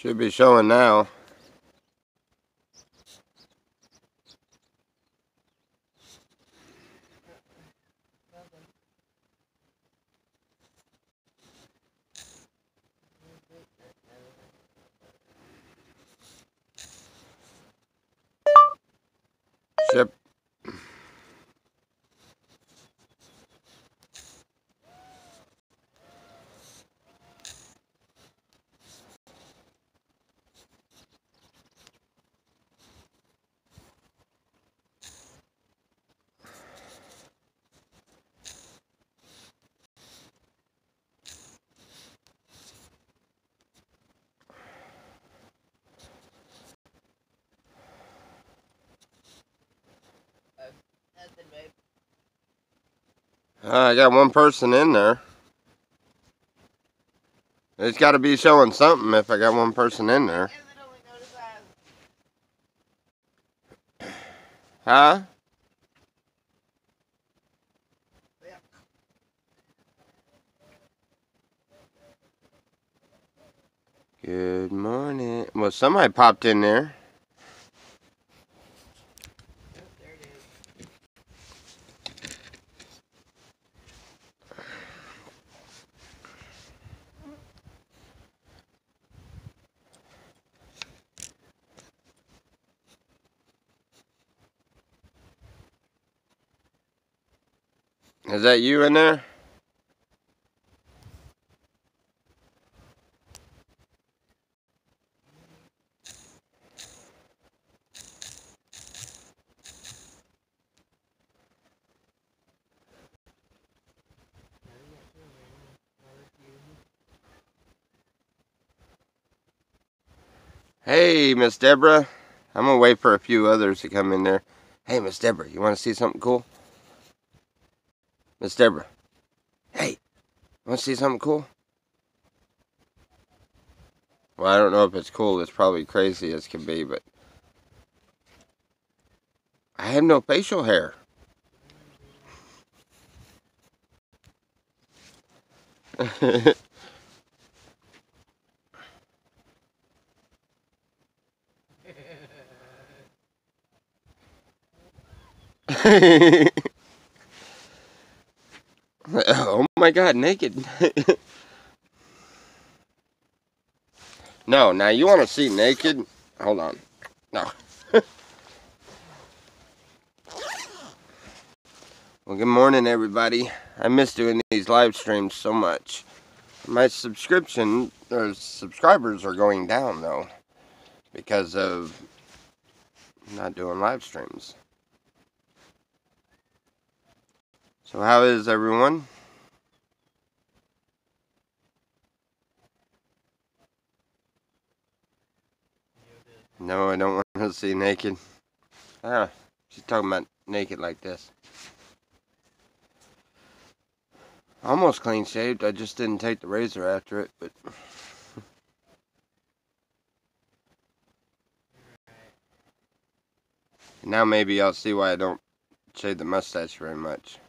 Should be showing now. Ship. I got one person in there. It's got to be showing something if I got one person in there. Huh? Good morning. Well, somebody popped in there. Is that you in there? Hey, Miss Deborah. I'm going to wait for a few others to come in there. Hey, Miss Deborah, you want to see something cool? Miss Deborah. Hey, want to see something cool? Well, I don't know if it's cool. It's probably crazy as can be, but I have no facial hair. Oh my God, naked. No, now you want to see naked? Hold on. No. Well, good morning, everybody. I miss doing these live streams so much. My subscription or subscribers are going down though because of not doing live streams. So how is everyone? No, I don't want to see naked. Ah, she's talking about naked like this. Almost clean shaved. I just didn't take the razor after it, but now maybe I'll see why I don't shave the mustache very much.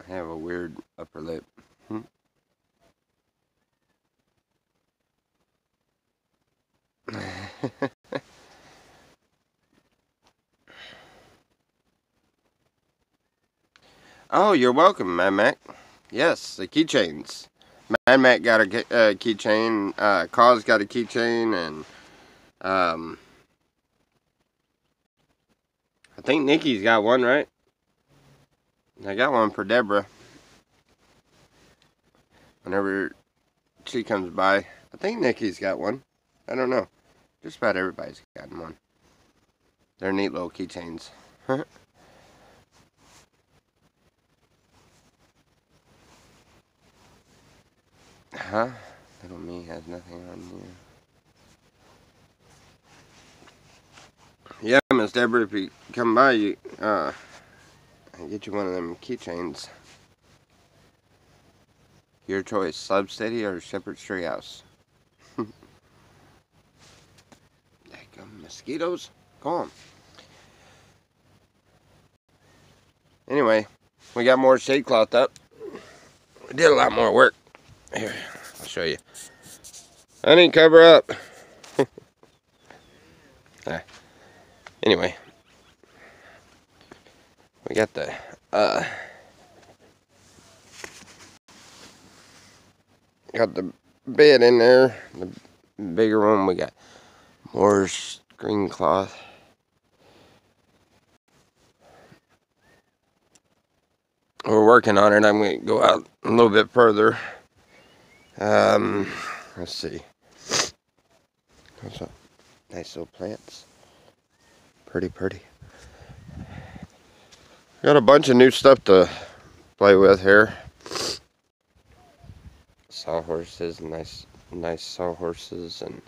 I have a weird upper lip. Oh, you're welcome, Mad Mac. Yes, the keychains. Mad Mac got a keychain. Cause got a keychain, and I think Nikki's got one, right? I got one for Deborah. Whenever she comes by, I think Nikki's got one. I don't know. Just about everybody's gotten one. They're neat little keychains. Huh? Little me has nothing on you. Yeah, Miss Deborah, if you come by, you I get you one of them keychains. Your choice, Slab Steady or Shepherd's Treehouse. Mosquitoes? Come on. Anyway, we got more shade cloth up. We did a lot more work. Here, I'll show you. Honey, cover up. Anyway, we got the bed in there, the bigger one. We got more screen cloth. We're working on it. I'm going to go out a little bit further. Let's see. What's up? Nice little plants. Pretty. Got a bunch of new stuff to play with here. Sawhorses, nice sawhorses, and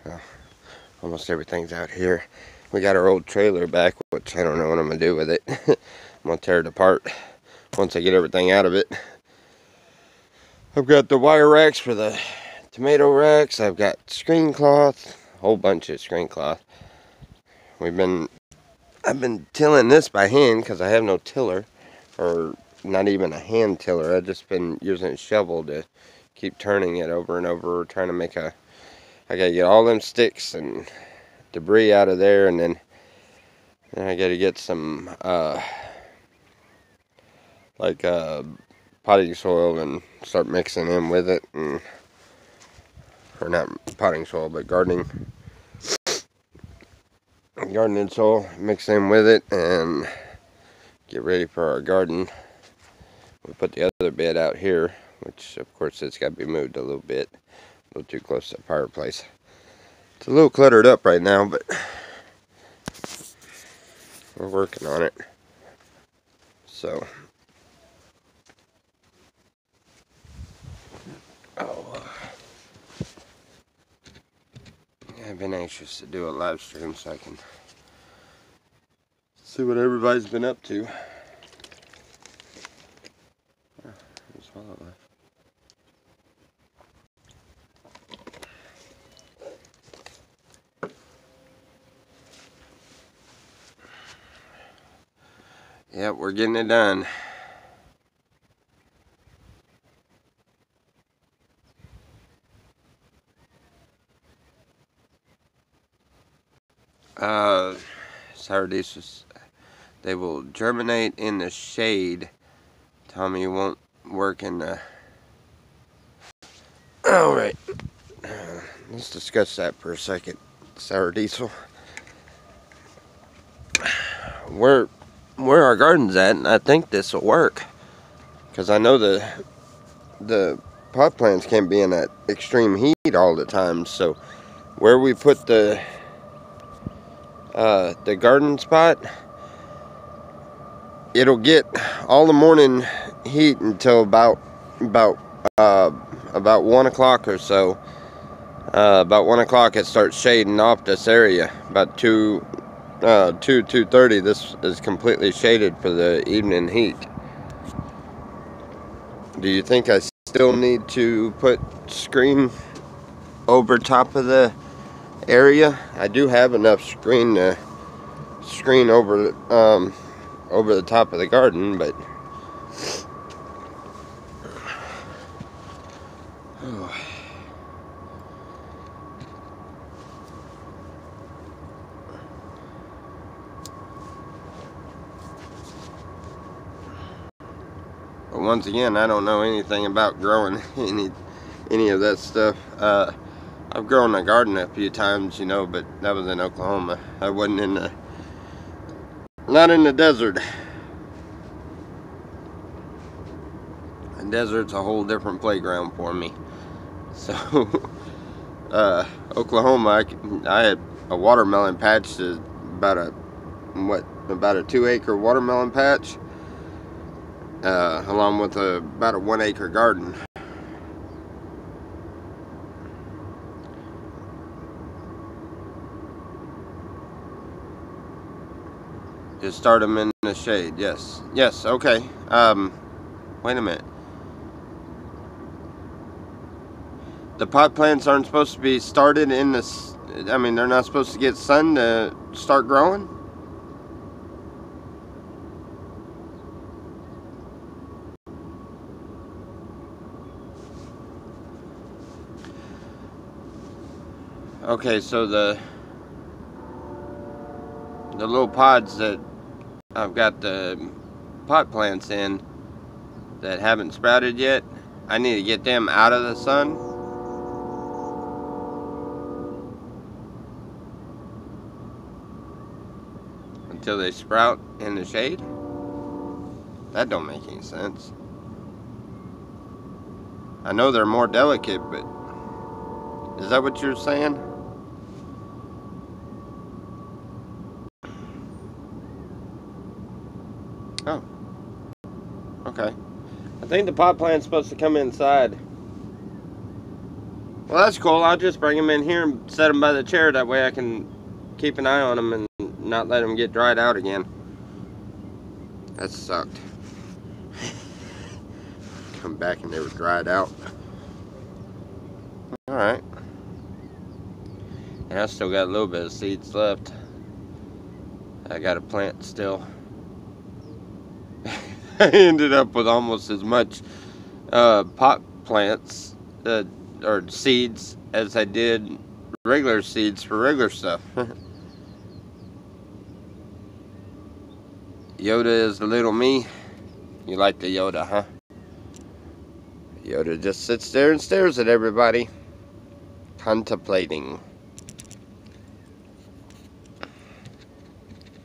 well, almost everything's out here. We got our old trailer back, which I don't know what I'm gonna do with it. I'm gonna tear it apart once I get everything out of it. I've got the wire racks for the tomato racks. I've got screen cloth, a whole bunch of screen cloth. I've been tilling this by hand because I have no tiller, or not even a hand tiller. I've just been using a shovel to keep turning it over and over, trying to make I gotta get all them sticks and debris out of there, and then I gotta get some potting soil and start mixing in with it, or not potting soil, but gardening soil, mix in with it, and get ready for our garden. We put the other bed out here, which of course it's got to be moved a little bit, a little too close to the fireplace. It's a little cluttered up right now, but we're working on it. So, I've been anxious to do a live stream so I can see what everybody's been up to. Yep, we're getting it done. Sourdough, they will germinate in the shade. Tommy won't work in the... Alright. Let's discuss that for a second. Sour diesel. Where our garden's at, and I think this will work. Because I know the pot plants can't be in that extreme heat all the time. So where we put the garden spot, it'll get all the morning heat until about 1 o'clock or so. About 1 o'clock it starts shading off this area. About 2:30 this is completely shaded for the evening heat. Do you think I still need to put screen over top of the area? I do have enough screen to screen over the top of the garden, but once again, I don't know anything about growing any of that stuff. I've grown a garden a few times, you know, but that was in Oklahoma. I wasn't not in the desert. The desert's a whole different playground for me. So, Oklahoma, I had a watermelon patch, about a 2-acre watermelon patch, along with about a 1-acre garden. Just start them in the shade. Yes, okay. Wait a minute. The pot plants aren't supposed to be started in this. I mean, they're not supposed to get sun to start growing? Okay, so the little pods that I've got the pot plants in that haven't sprouted yet, I need to get them out of the sun. Until they sprout in the shade? That don't make any sense. I know they're more delicate, but is that what you're saying? Oh, okay. I think the pot plant's supposed to come inside. Well, that's cool. I'll just bring them in here and set them by the chair. That way I can keep an eye on them and not let them get dried out again. That sucked. Come back and they were dried out. Alright. And I still got a little bit of seeds left. I got a plant still. I ended up with almost as much pot plants or seeds as I did regular seeds for regular stuff. Yoda is the little me. You like the Yoda, huh? Yoda just sits there and stares at everybody, contemplating.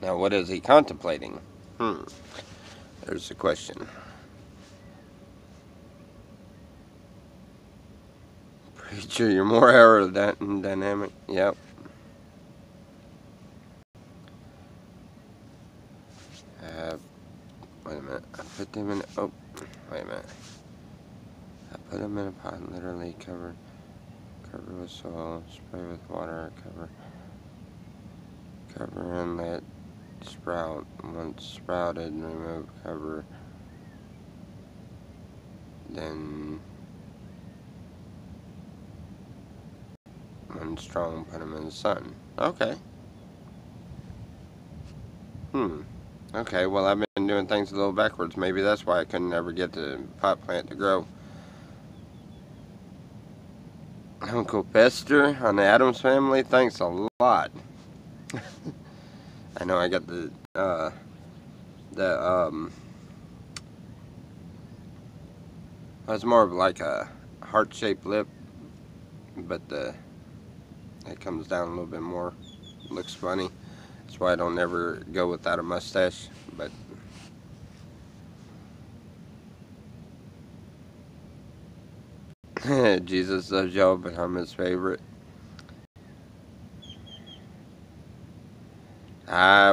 Now, what is he contemplating? There's the question. Preacher, you're more aerodynamic. Yep. Wait a minute. I put them in. Oh, wait a minute. I put them in a pot and literally cover with soil, spray with water, cover and let sprout. Once sprouted, remove cover. Then when strong, put them in the sun. Okay. Okay, well, I've been doing things a little backwards. Maybe that's why I couldn't ever get the pot plant to grow. Uncle Pester on the Addams Family, thanks a lot. I know I got the it's more of like a heart-shaped lip, but it comes down a little bit more. It looks funny. That's why I don't ever go without a mustache, but Jesus loves y'all, but I'm his favorite.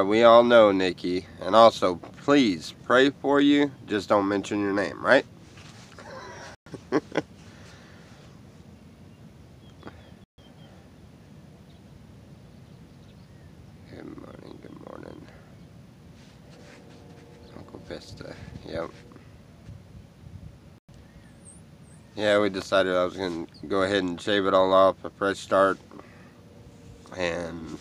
We all know, Nikki. And also, please pray for you. Just don't mention your name, right? Good morning. Uncle Vista, yep. Yeah, we decided I was going to go ahead and shave it all off, a fresh start. And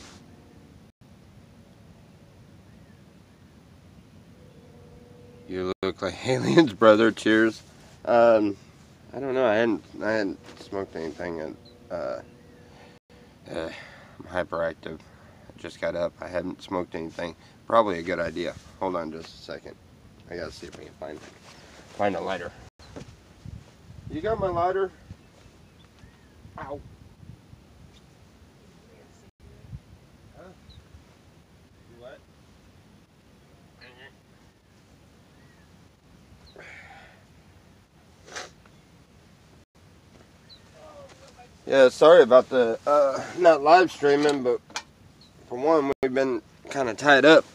you look like Alien's brother, cheers. I don't know, I hadn't smoked anything. I'm hyperactive. I just got up. I hadn't smoked anything. Probably a good idea. Hold on just a second. I gotta see if we can find a lighter. You got my lighter? Ow. Huh? What? Yeah, sorry about the not live streaming, but for one, we've been kind of tied up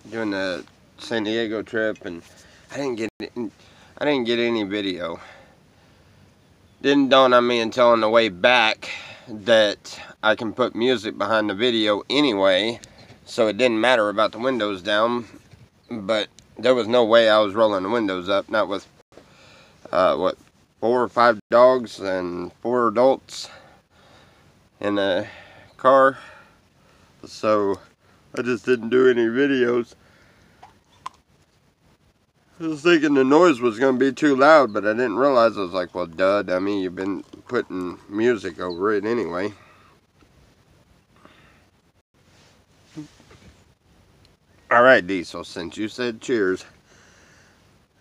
doing the San Diego trip, and I didn't get any video. Didn't dawn on me until on the way back that I can put music behind the video anyway, so it didn't matter about the windows down. But there was no way I was rolling the windows up, not with what, 4 or 5 dogs and 4 adults in a car. So I just didn't do any videos. I was thinking the noise was going to be too loud, but I didn't realize. I was like, well, duh, dummy, you've been putting music over it anyway. Alright, Diesel, since you said cheers,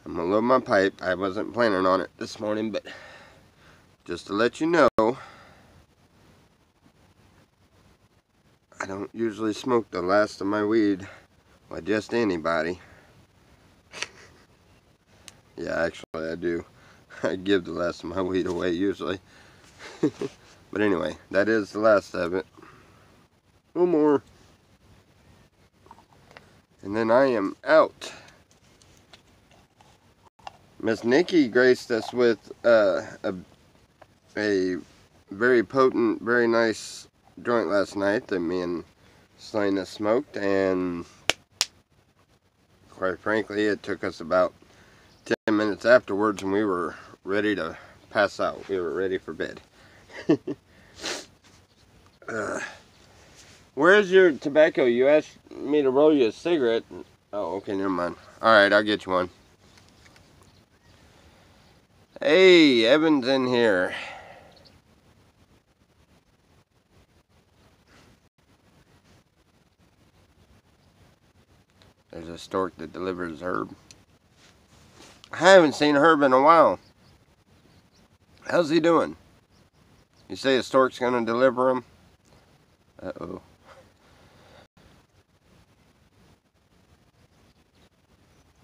I'm gonna load my pipe. I wasn't planning on it this morning, but just to let you know, I don't usually smoke the last of my weed by just anybody. Yeah, actually I do. I give the last of my weed away usually. But anyway, that is the last of it. No more. And then I am out. Miss Nikki graced us with a very potent, very nice joint last night that me and Selena smoked, and quite frankly it took us about 10 minutes afterwards and we were ready to pass out. We were ready for bed. Where's your tobacco? You asked me to roll you a cigarette. Oh, okay, never mind. Alright, I'll get you one. Hey, Evan's in here. There's a stork that delivers herb. I haven't seen Herb in a while. How's he doing? You say a stork's gonna deliver him? Uh-oh.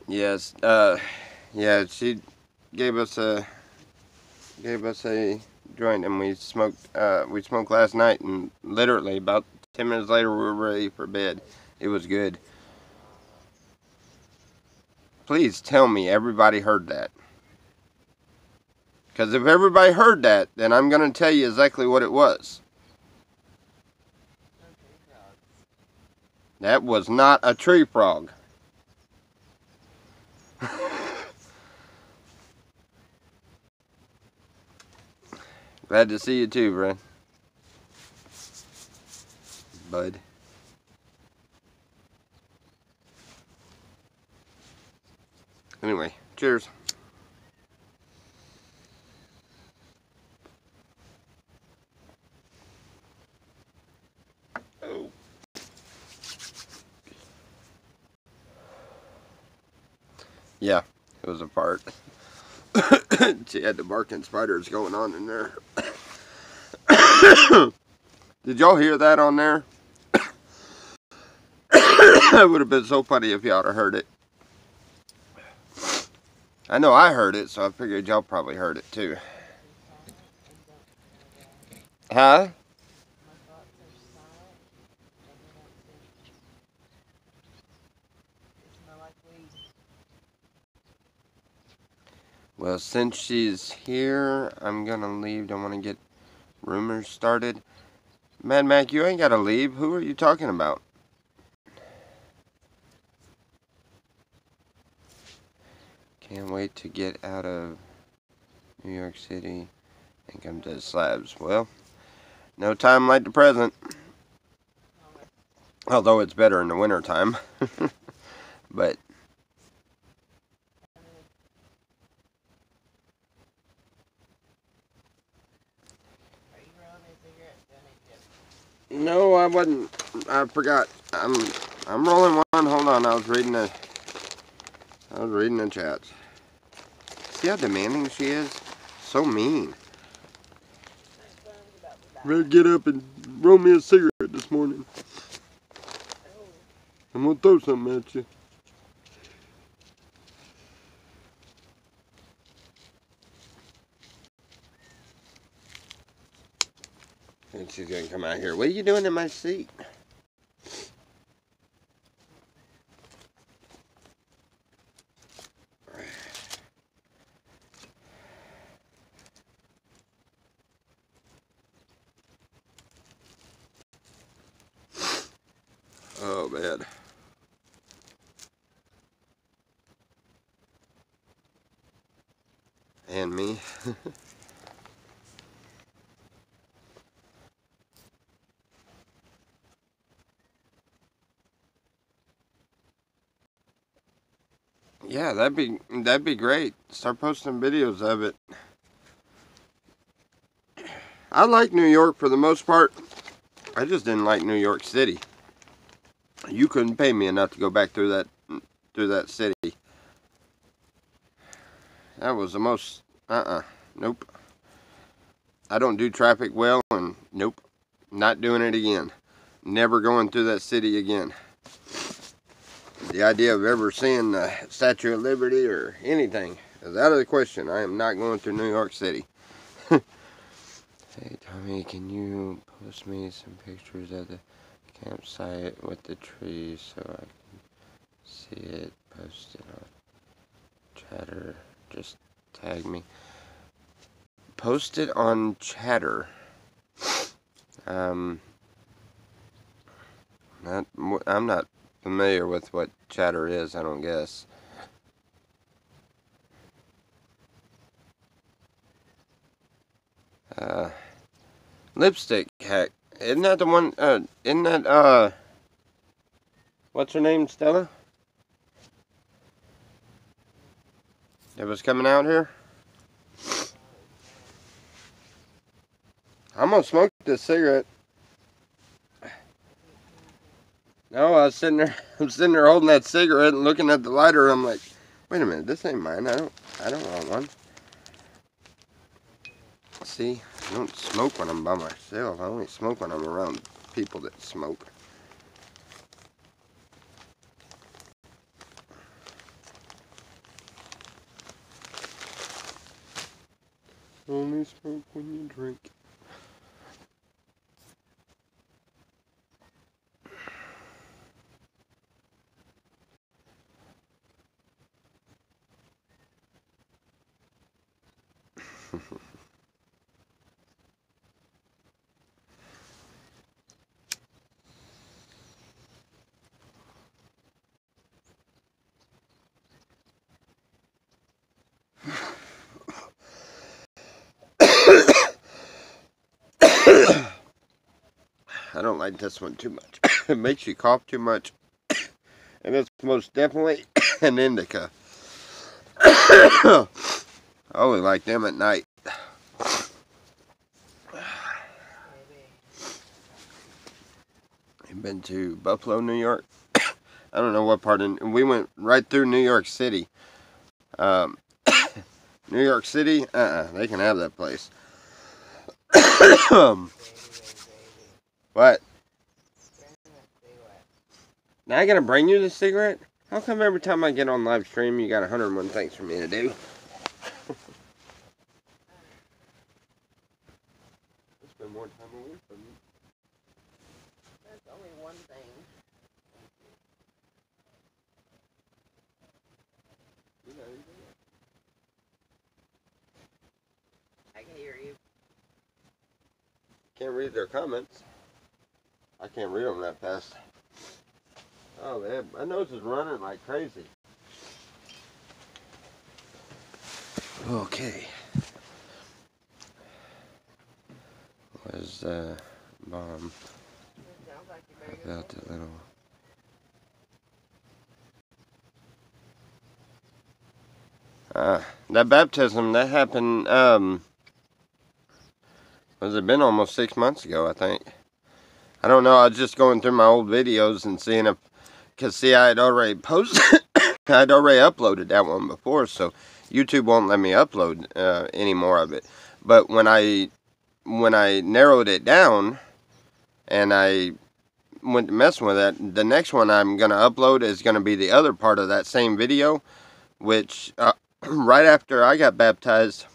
Yes, yeah, she gave us a joint, and we smoked last night, and literally about 10 minutes later we were ready for bed. It was good. Please tell me everybody heard that. Because if everybody heard that, then I'm going to tell you exactly what it was. That was not a tree frog. Glad to see you too, Brad. Bud. Anyway, cheers. Oh. Yeah, it was a fart. She had the barking spiders going on in there. Did y'all hear that on there? It would have been so funny if y'all had heard it. I know I heard it, so I figured y'all probably heard it too. Huh? Well, since she's here, I'm gonna leave. Don't want to get rumors started. Mad Mac, you ain't gotta leave. Who are you talking about? Can't wait to get out of New York City and come to the slabs. Well, no time like the present. Although it's better in the winter time. But no, I wasn't. I forgot. I'm rolling one. Hold on. I was reading the chats. See how demanding she is? So mean. Better get up and roll me a cigarette this morning. I'm gonna throw something at you. And she's gonna come out here. What are you doing in my seat? Oh, man. And me. Yeah, that'd be great. Start posting videos of it. I like New York for the most part. I just didn't like New York City. You couldn't pay me enough to go back through that city. That was the most, nope. I don't do traffic well, and nope, not doing it again. Never going through that city again. The idea of ever seeing the Statue of Liberty or anything is out of the question. I am not going through New York City. Hey Tommy, can you post me some pictures of the campsite with the trees so I can see it posted on Chatter? Just tag me. Post it on Chatter. I'm not familiar with what Chatter is, I don't guess. Lipstick hack. Isn't that the one, isn't that, what's her name, Stella? That was coming out here? I'm gonna smoke this cigarette. No, I'm sitting there holding that cigarette and looking at the lighter. I'm like, wait a minute, this ain't mine. I don't want one. See, I don't smoke when I'm by myself. I only smoke when I'm around people that smoke. Only smoke when you drink. I don't like this one too much. It makes you cough too much. And it's most definitely an indica. I only like them at night. You've been to Buffalo, New York? I don't know what part of... We went right through New York City. New York City? They can have that place. What? Now I gotta bring you the cigarette? How come every time I get on live stream you got 101 things for me to do? Spend more time away from you. That's only one thing. I can hear you. Can't read their comments. I can't read them that fast. Oh man, my nose is running like crazy. Okay. Was bomb about the little. That baptism that happened. Was it been almost 6 months ago? I think. I don't know. I was just going through my old videos and seeing if, cause see, I had already posted. I'd already uploaded that one before, so YouTube won't let me upload any more of it. But when I narrowed it down and I went to messing with that, the next one I'm going to upload is going to be the other part of that same video, which right after I got baptized,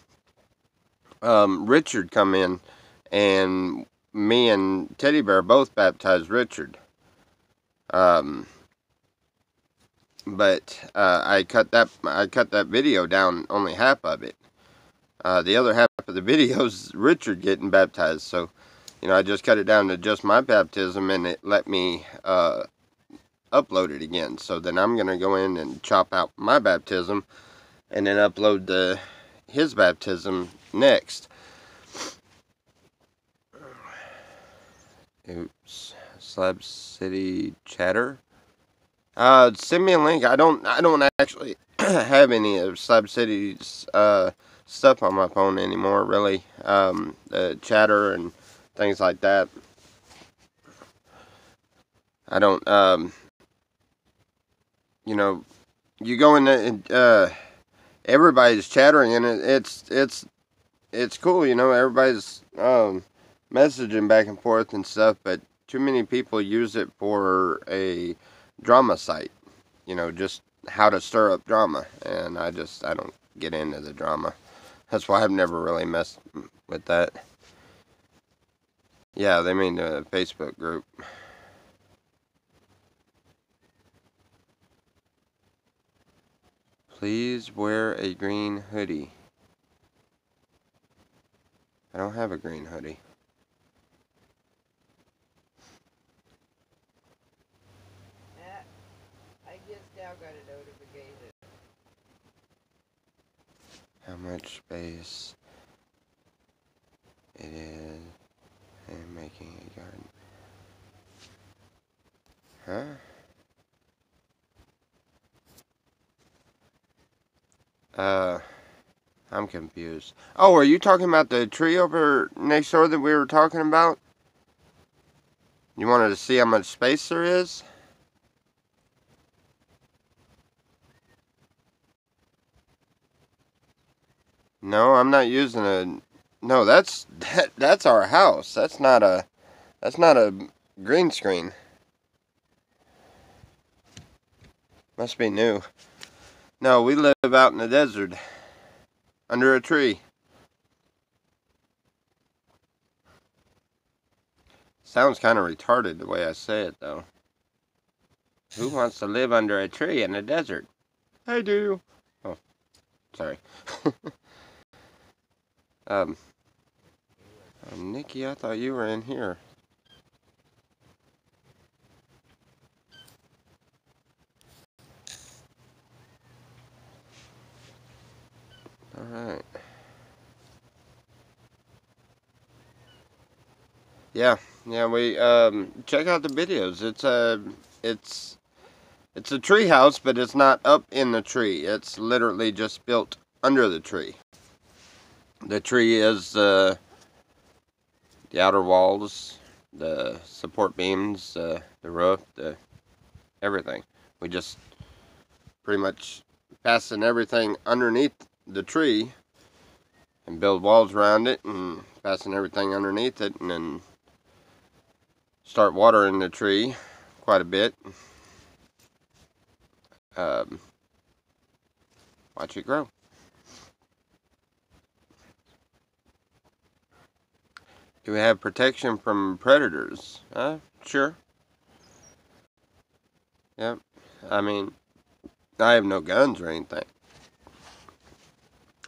Richard come in, and me and Teddy Bear both baptized Richard. But I cut that video down, only half of it. The other half of the video is Richard getting baptized. So, you know, I just cut it down to just my baptism, and it let me upload it again. So then I'm gonna go in and chop out my baptism, and then upload his baptism next. Oops. Slab City Chatter. Send me a link. I don't actually have any of Slab City's stuff on my phone anymore. Really, chatter and things like that. I don't. You know, you go in the, everybody's chattering and it's cool. You know, everybody's messaging back and forth and stuff, but too many people use it for a drama site. You know, just how to stir up drama, and I don't get into the drama. That's why I've never really messed with that. Yeah, they mean the Facebook group. Please wear a green hoodie. I don't have a green hoodie. I just now got a notification. How much space it is in making a garden? Huh? I'm confused. Oh, are you talking about the tree over next door that we were talking about? You wanted to see how much space there is? No, I'm not using a. No, that's our house. That's not a green screen. Must be new. No, we live out in the desert, under a tree. Sounds kind of retarded the way I say it, though. Who wants to live under a tree in the desert? I do. Oh, sorry. um, Nikki, I thought you were in here. All right. Yeah, yeah. We check out the videos. It's a tree house, but it's not up in the tree. It's literally just built under the tree. The tree is the outer walls, the support beams, the roof, the everything. We just pretty much fasten everything underneath the tree and build walls around it and fasten everything underneath it, and then start watering the tree quite a bit. Um, Watch it grow. Do we have protection from predators? Sure. Yep. I mean, I have no guns or anything.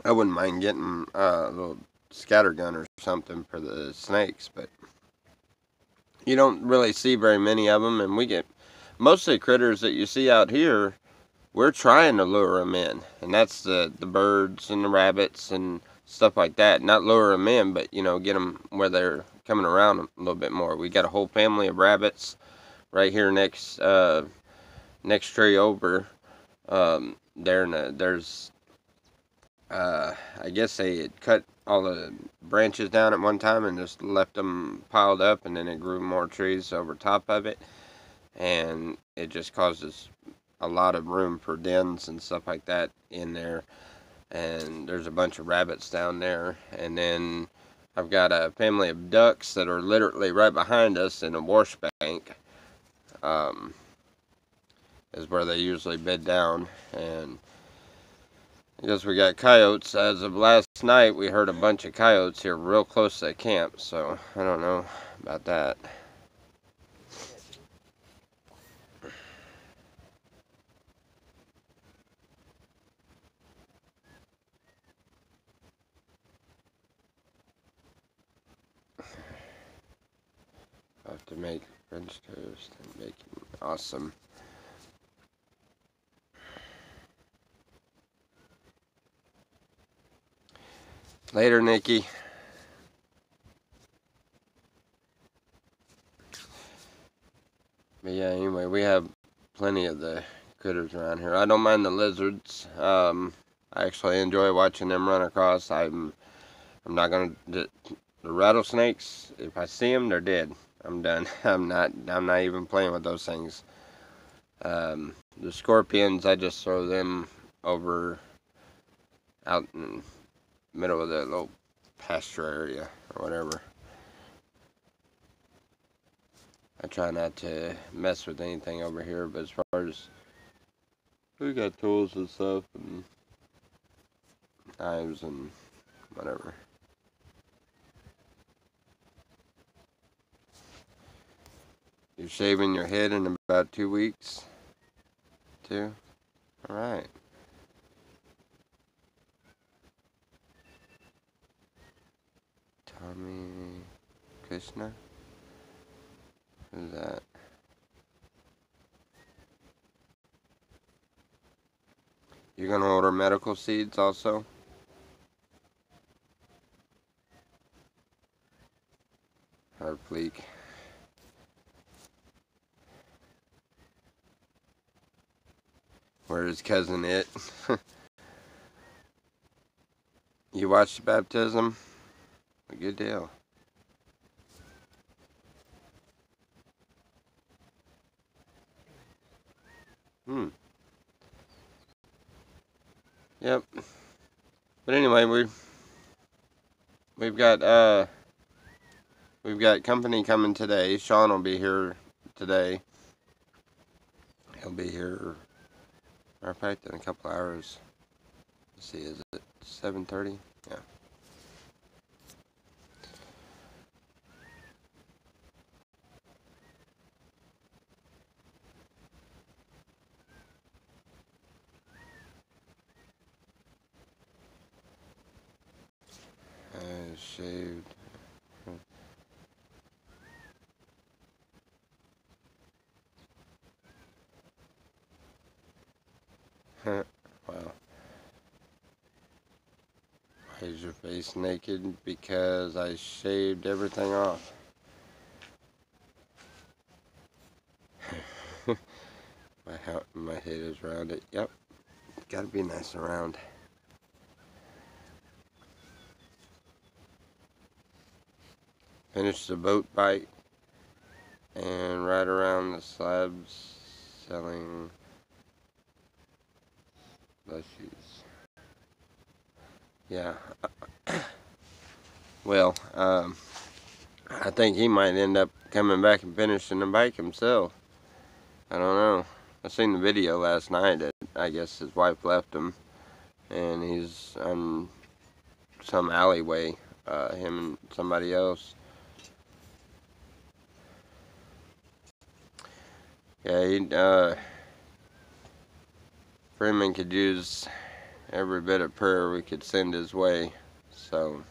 I wouldn't mind getting a little scatter gun or something for the snakes, but you don't really see very many of them, and we get most of the critters that you see out here. We're trying to lure them in, and that's the birds and the rabbits and stuff like that. Not lure them in, but get them where they're coming around a little bit more. We got a whole family of rabbits right here next tree over. There's I guess they had cut all the branches down at one time and just left them piled up, and then it grew more trees over top of it, and it just causes a lot of room for dens and stuff like that in there. And there's a bunch of rabbits down there, and then I've got a family of ducks that are literally right behind us in a wash bank. Is where they usually bed down. And I guess we got coyotes. As of last night, we heard a bunch of coyotes here real close to the camp, so I don't know about that. I have to make French toast and bacon. Awesome. Later, Nikki. But yeah, anyway, we have plenty of the critters around here. I don't mind the lizards. I actually enjoy watching them run across. I'm not gonna. The rattlesnakes, if I see them, they're dead. I'm done. I'm not even playing with those things. The scorpions, I just throw them over out in the middle of the little pasture area or whatever. I try not to mess with anything over here, but as far as we got tools and stuff and knives and whatever. You're shaving your head in about 2 weeks, too? Alright. Tommy Krishna? Who's that? You're gonna order medical seeds also? Harpleek. Where is cousin it? You watched the baptism? A good deal. Yep. But anyway, we've got company coming today. Sean will be here today. He'll be here, matter of fact, in a couple hours. Let's see, is it 7:30? Yeah. I shaved. Wow. Why is your face naked? Because I shaved everything off. My head is rounded. Yep. Gotta be nice and round. Finished the boat bike and ride around the slabs selling plushies. Yeah. Well, I think he might end up coming back and finishing the bike himself. I don't know. I seen the video last night that I guess his wife left him, and he's on some alleyway, him and somebody else. Yeah, Freeman could use every bit of prayer we could send his way, so.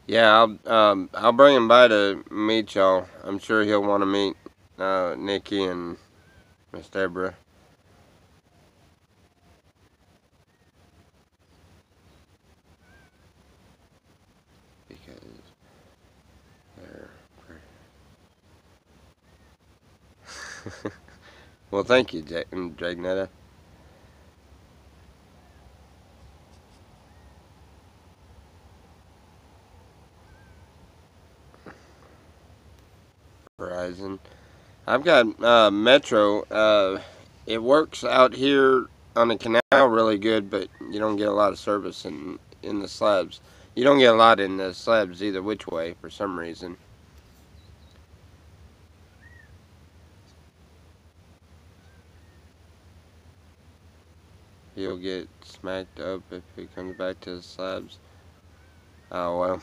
Yeah, I'll bring him by to meet y'all. I'm sure he'll want to meet Nikki and Miss Deborah. Because they're well, thank you, Jagnetta. Verizon. I've got Metro. It works out here on the canal really good, but you don't get a lot of service in the slabs. You don't get a lot in the slabs either which way for some reason. He'll get smacked up if he comes back to the slabs. Oh, well,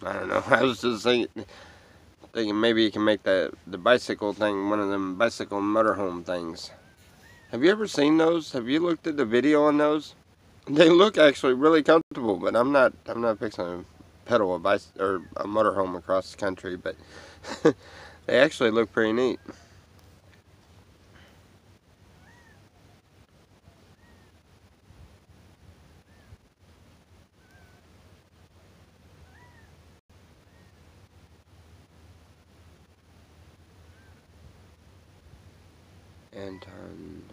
I don't know. I was just thinking maybe you can make the bicycle thing one of them bicycle motorhome things. Have you ever seen those? Have you looked at the video on those? They look actually really comfortable, but I'm not fixing to pedal or a motorhome across the country, but they actually look pretty neat. Anton,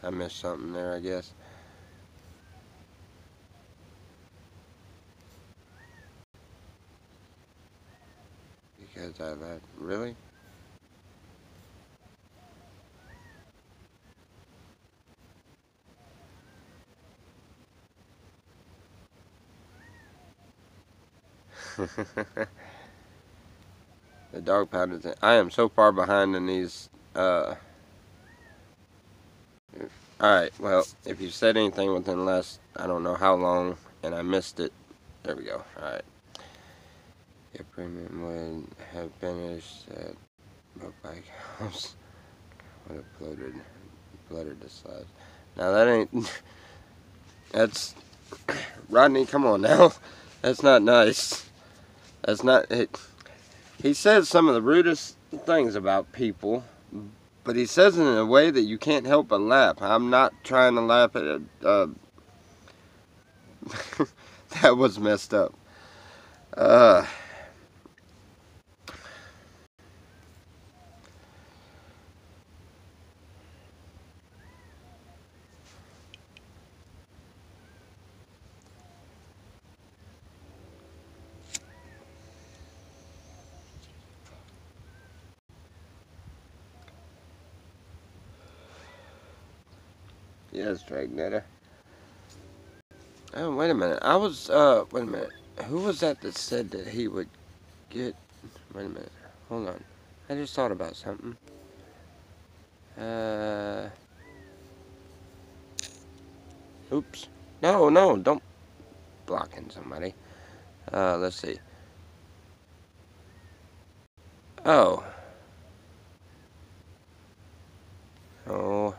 I missed something there, I guess. Because I let, really? The dog pound is, I am so far behind in these, alright, well, if you said anything within the last, I don't know how long, and I missed it, there we go, alright. Your premium would have finished at book bike house. Would have blooded the slides. Now that ain't, that's, Rodney, come on now. That's not nice. That's not, he says some of the rudest things about people, but he says it in a way that you can't help but laugh. I'm not trying to laugh at it. That was messed up. Yes, Dragnetter. Oh, wait a minute. Wait a minute. Who was that said that he would get, wait a minute. Hold on. I just thought about something. Oops. No, don't blocking somebody. Let's see. Oh. Oh.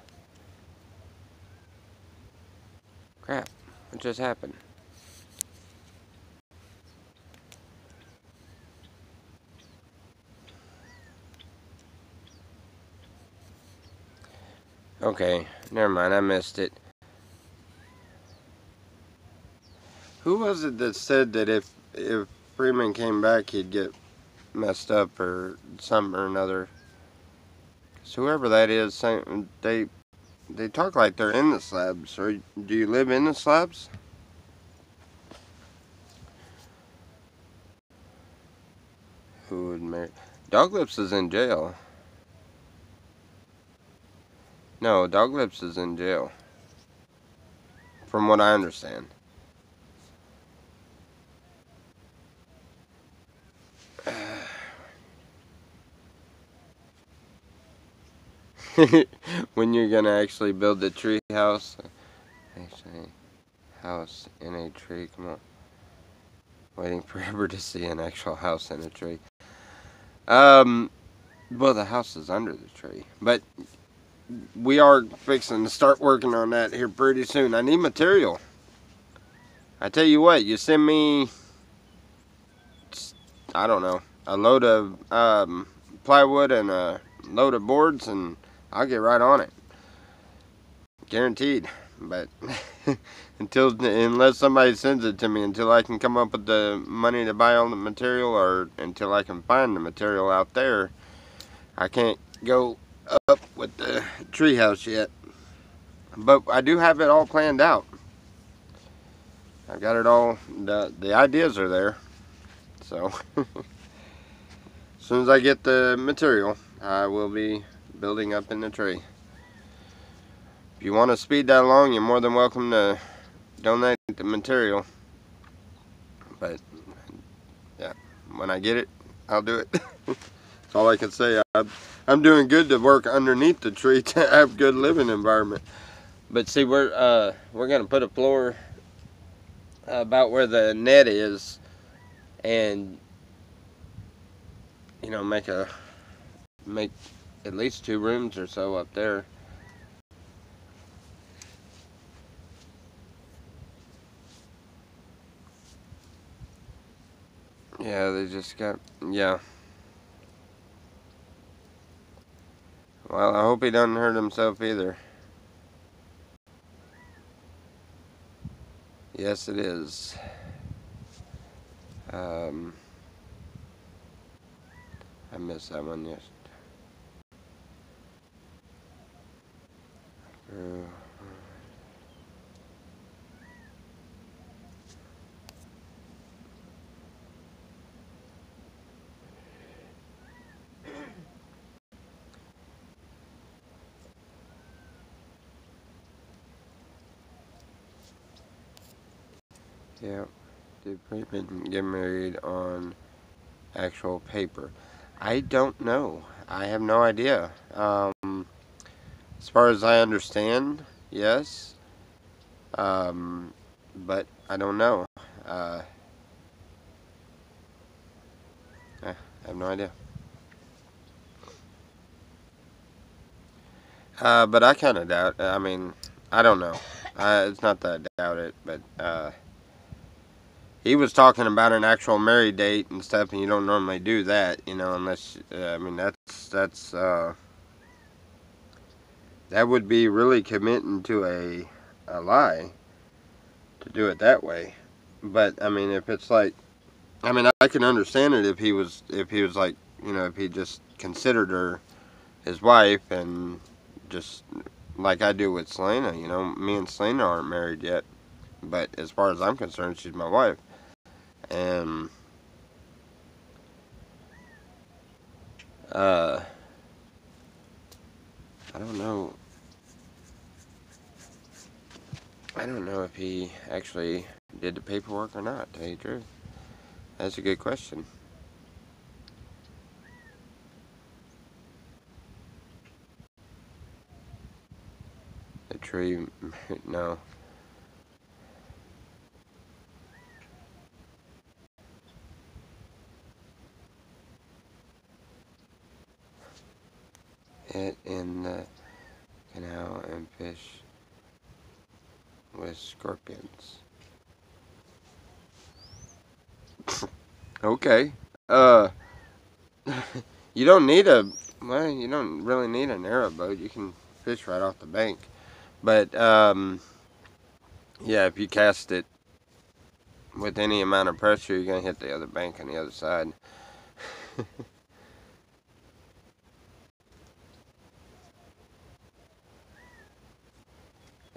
Crap. What just happened? Okay, never mind, I missed it. Who was it that said that if Freeman came back, he'd get messed up or something or another? So whoever that is, they talk like they're in the slabs. Or do you live in the slabs? Who would marry? Doglips is in jail. No, Doglips is in jail. From what I understand. When you're gonna actually build the tree house. Actually, house in a tree. Come on. Waiting forever to see an actual house in a tree. Well, the house is under the tree. But we are fixing to start working on that here pretty soon. I need material. I tell you what, you send me, I don't know, a load of plywood and a load of boards, and I'll get right on it. Guaranteed. But unless somebody sends it to me, until I can come up with the money to buy all the material, or until I can find the material out there, I can't go up with the treehouse yet. But I do have it all planned out. I've got it all, the ideas are there. So, as soon as I get the material, I will be building up in the tree. If you want to speed that along, you're more than welcome to donate the material. But, yeah, when I get it, I'll do it. That's all I can say. I'm doing good to work underneath the tree to have good living environment. But see, we're gonna put a floor about where the net is, and you know, make at least 2 rooms or so up there. Yeah, they just got, yeah. Well, I hope he doesn't hurt himself either. Yes, it is. I missed that one, yes. Uh, yeah. Did Freeman get married on actual paper? I don't know. I have no idea. As far as I understand, yes. Um, but I don't know. Uh, I have no idea. But I kind of doubt. I mean, I don't know. It's not that I doubt it, but he was talking about an actual married date and stuff, and you don't normally do that, unless I mean that would be really committing to a lie to do it that way. But I mean, if it's like, I mean, I can understand it if he was like, if he just considered her his wife and just like I do with Selena. Me and Selena aren't married yet, but as far as I'm concerned, she's my wife, and uh, I don't know. I don't know if he actually did the paperwork or not. To tell you the truth, that's a good question. The tree, no. It in the canal and fish with scorpions. Okay. Uh, you don't need you don't really need an airboat. You can fish right off the bank. But yeah, if you cast it with any amount of pressure, you're gonna hit the other bank on the other side.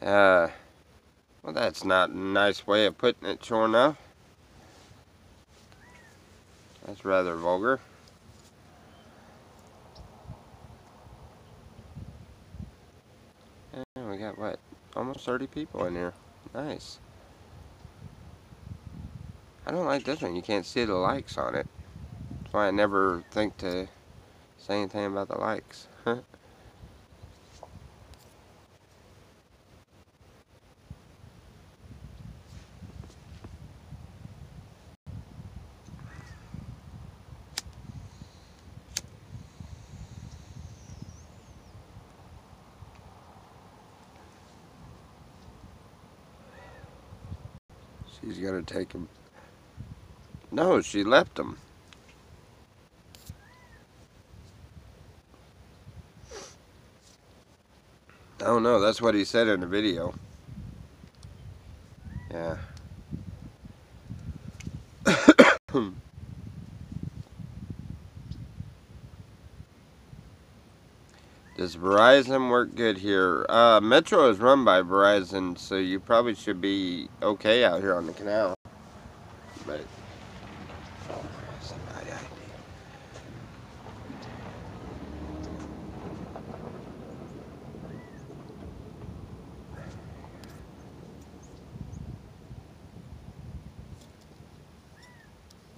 uh, well, that's not a nice way of putting it, sure enough. That's rather vulgar. Yeah, we got what? Almost 30 people in here. Nice. I don't like this one. You can't see the likes on it. That's why I never think to say anything about the likes. She's gonna take him. No, she left him. Oh no, that's what he said in the video. Yeah. Does Verizon work good here? Metro is run by Verizon, so you probably should be okay out here on the canal. But somebody,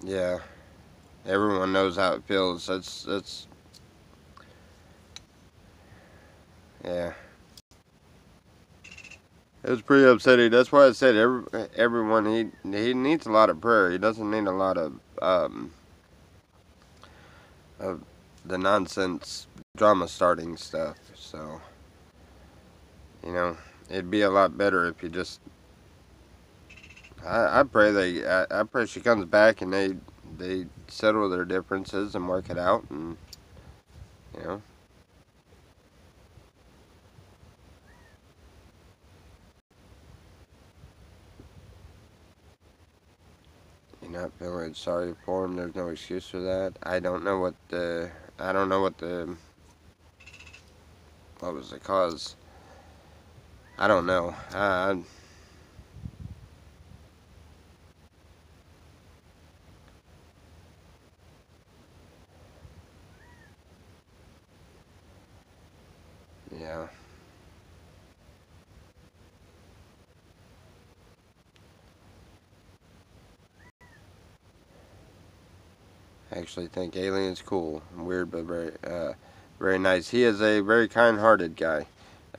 yeah, everyone knows how it feels. That's yeah. It was pretty upsetting. That's why I said everyone he needs a lot of prayer. He doesn't need a lot of the nonsense drama starting stuff. So it'd be a lot better if you just. I pray I pray she comes back and they settle their differences and work it out and you know you're not feeling sorry for him. There's no excuse for that. I don't know what was the cause. I don't know. Yeah. I actually think Alien's cool. Weird, but very nice. He is a very kind-hearted guy.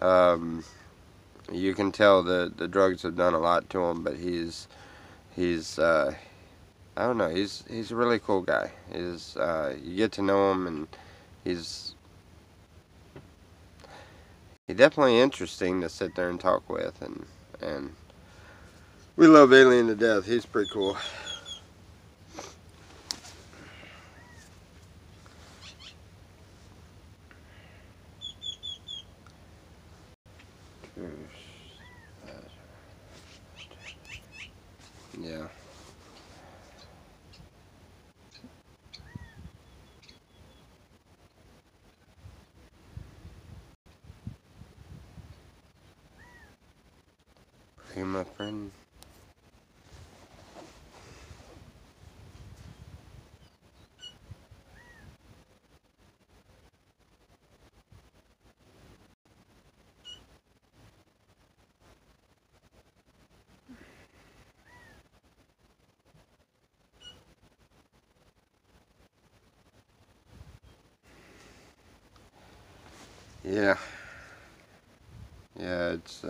Um, you can tell the drugs have done a lot to him, but he's I don't know. He's a really cool guy. You get to know him, and he's definitely interesting to sit there and talk with, and we love Alien to death. He's pretty cool. Yeah. Hey, my friend. Yeah. Yeah, it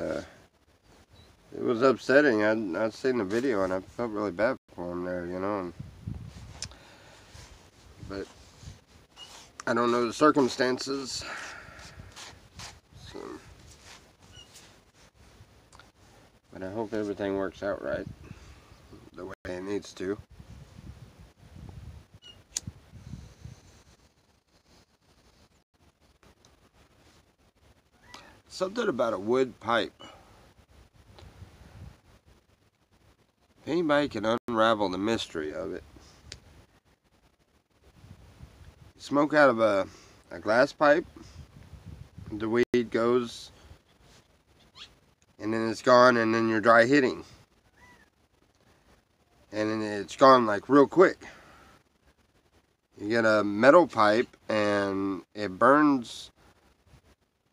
was upsetting. I'd seen the video and I felt really bad for him there, but I don't know the circumstances, so, but I hope everything works out right the way it needs to. Something about a wood pipe. If anybody can unravel the mystery of it, smoke out of a glass pipe, the weed goes, and then it's gone, and then you're dry hitting, and then it's gone like real quick. You get a metal pipe, and it burns.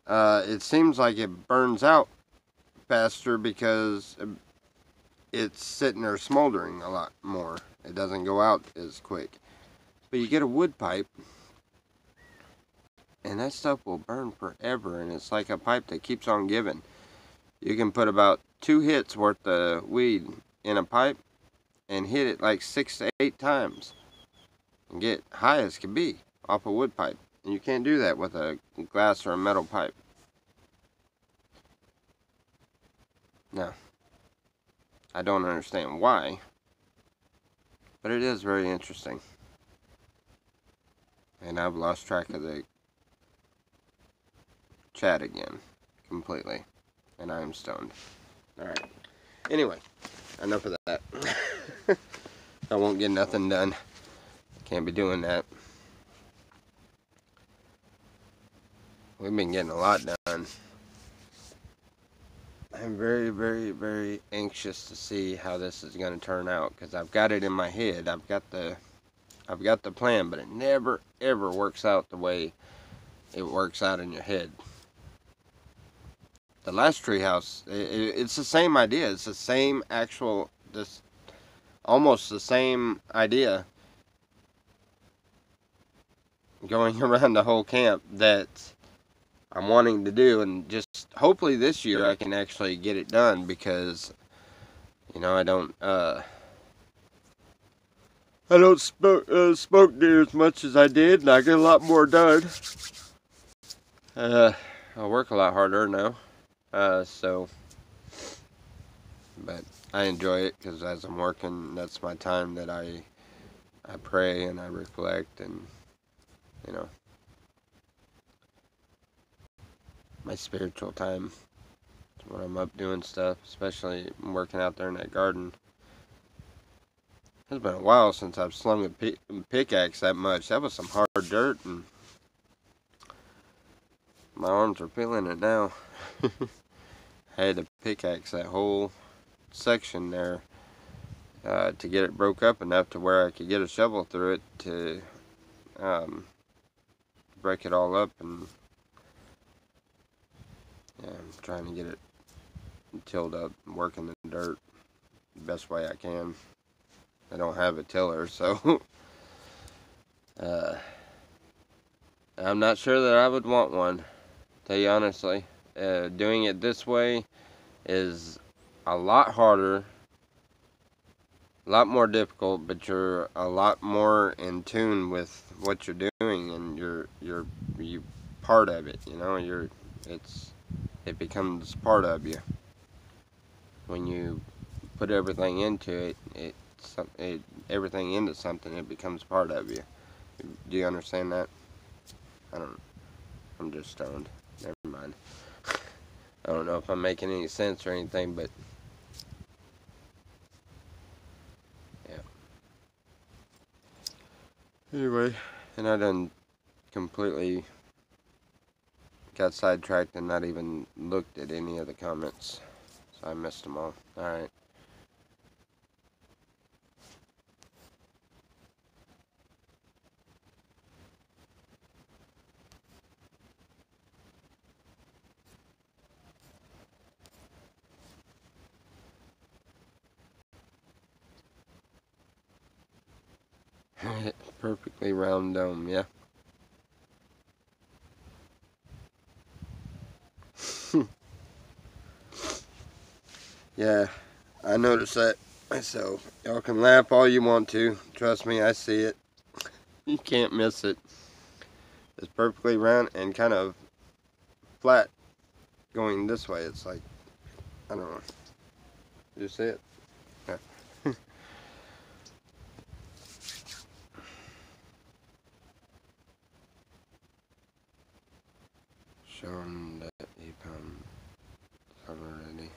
It seems like it burns out faster because it's sitting there smoldering a lot more. It doesn't go out as quick. But you get a wood pipe, and that stuff will burn forever, and it's like a pipe that keeps on giving. You can put about 2 hits worth of weed in a pipe and hit it like 6 to 8 times and get high as can be off a wood pipe. And you can't do that with a glass or a metal pipe. No. I don't understand why, but it is very interesting. And I've lost track of the chat again completely, and I am stoned. Alright, anyway, enough of that. I won't get nothing done. Can't be doing that. We've been getting a lot done. I'm very, very, very anxious to see how this is going to turn out, because I've got it in my head. I've got the plan, but it never ever works out the way it works out in your head. The last treehouse, it's the same idea. It's the same actual, almost the same idea going around the whole camp that I'm wanting to do, and just hopefully this year I can actually get it done, because I don't smoke near as much as I did, and I get a lot more done. I work a lot harder now, but I enjoy it, because as I'm working, that's my time that I pray and I reflect, and my spiritual time. When I'm up doing stuff, especially working out there in that garden. It's been a while since I've slung a pickaxe that much. That was some hard dirt, and my arms are feeling it now. I had to pickaxe that whole section there to get it broke up enough to where I could get a shovel through it to break it all up. And yeah, I'm trying to get it tilled up and work in the dirt the best way I can. I don't have a tiller, so I'm not sure that I would want one, tell you honestly. Doing it this way is a lot harder, a lot more difficult, but you're a lot more in tune with what you're doing, and you're part of it. You know, it becomes part of you when you put everything into it. Everything into something, it becomes part of you. Do you understand that? I don't. I'm just stoned. Never mind. I don't know if I'm making any sense or anything, but yeah. Anyway, and I done completely got sidetracked and not even looked at any of the comments. So I missed them all. Alright. Perfectly round dome, yeah. Yeah, I noticed that myself. Y'all can laugh all you want to. Trust me, I see it. You can't miss it. It's perfectly round and kind of flat going this way. It's like, I don't know. You see it? Yeah. Show him that he found already.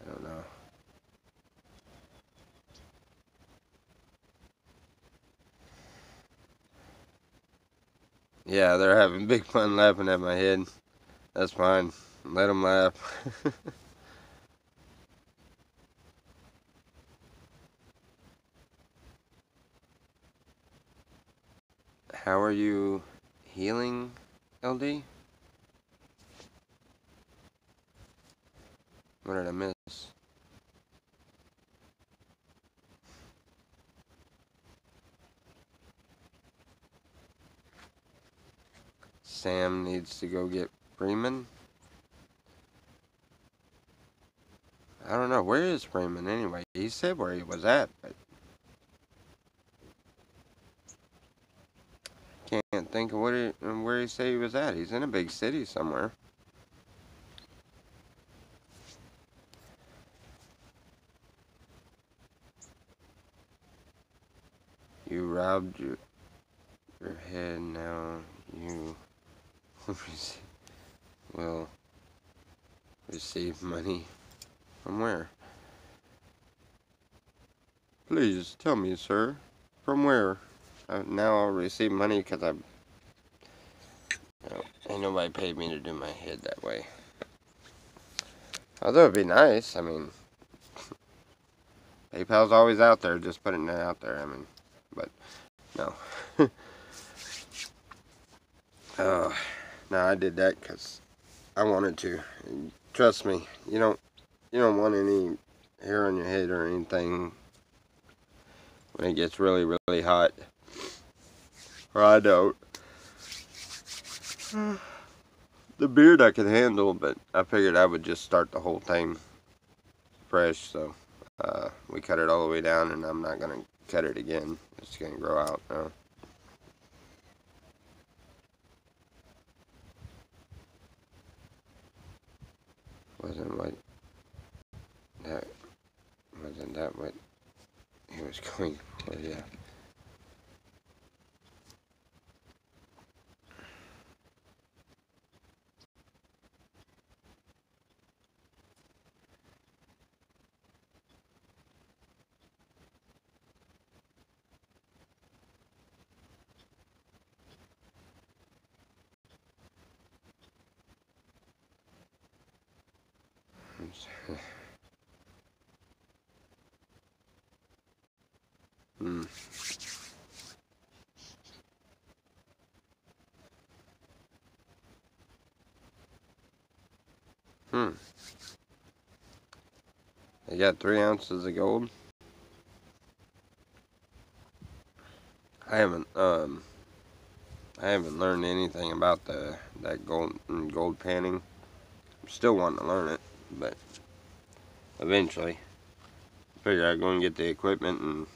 I don't know. Yeah, they're having big fun laughing at my head. That's fine. Let them laugh. How are you healing, LD? What did I miss? Sam needs to go get Freeman? I don't know. Where is Freeman anyway? He said where he was at, but can't think of where he said he was at. He's in a big city somewhere. You robbed your head, now you will receive money from where? Please tell me, sir. From where? Now I'll receive money because ain't nobody paid me to do my head that way. Although it'd be nice. I mean, PayPal's always out there, just putting it out there. I mean, but no. No, I did that because I wanted to. And trust me, you don't want any hair on your head or anything when it gets really, really hot. Or I don't. The beard I could handle, but I figured I would just start the whole thing fresh. So we cut it all the way down, and I'm not gonna cut it again. It's gonna grow out now. Wasn't that what he was going for? Yeah. Hmm. Hmm. They got 3 ounces of gold. I haven't I haven't learned anything about that gold panning. I'm still wanting to learn it, but eventually, I figure I'm going to get the equipment and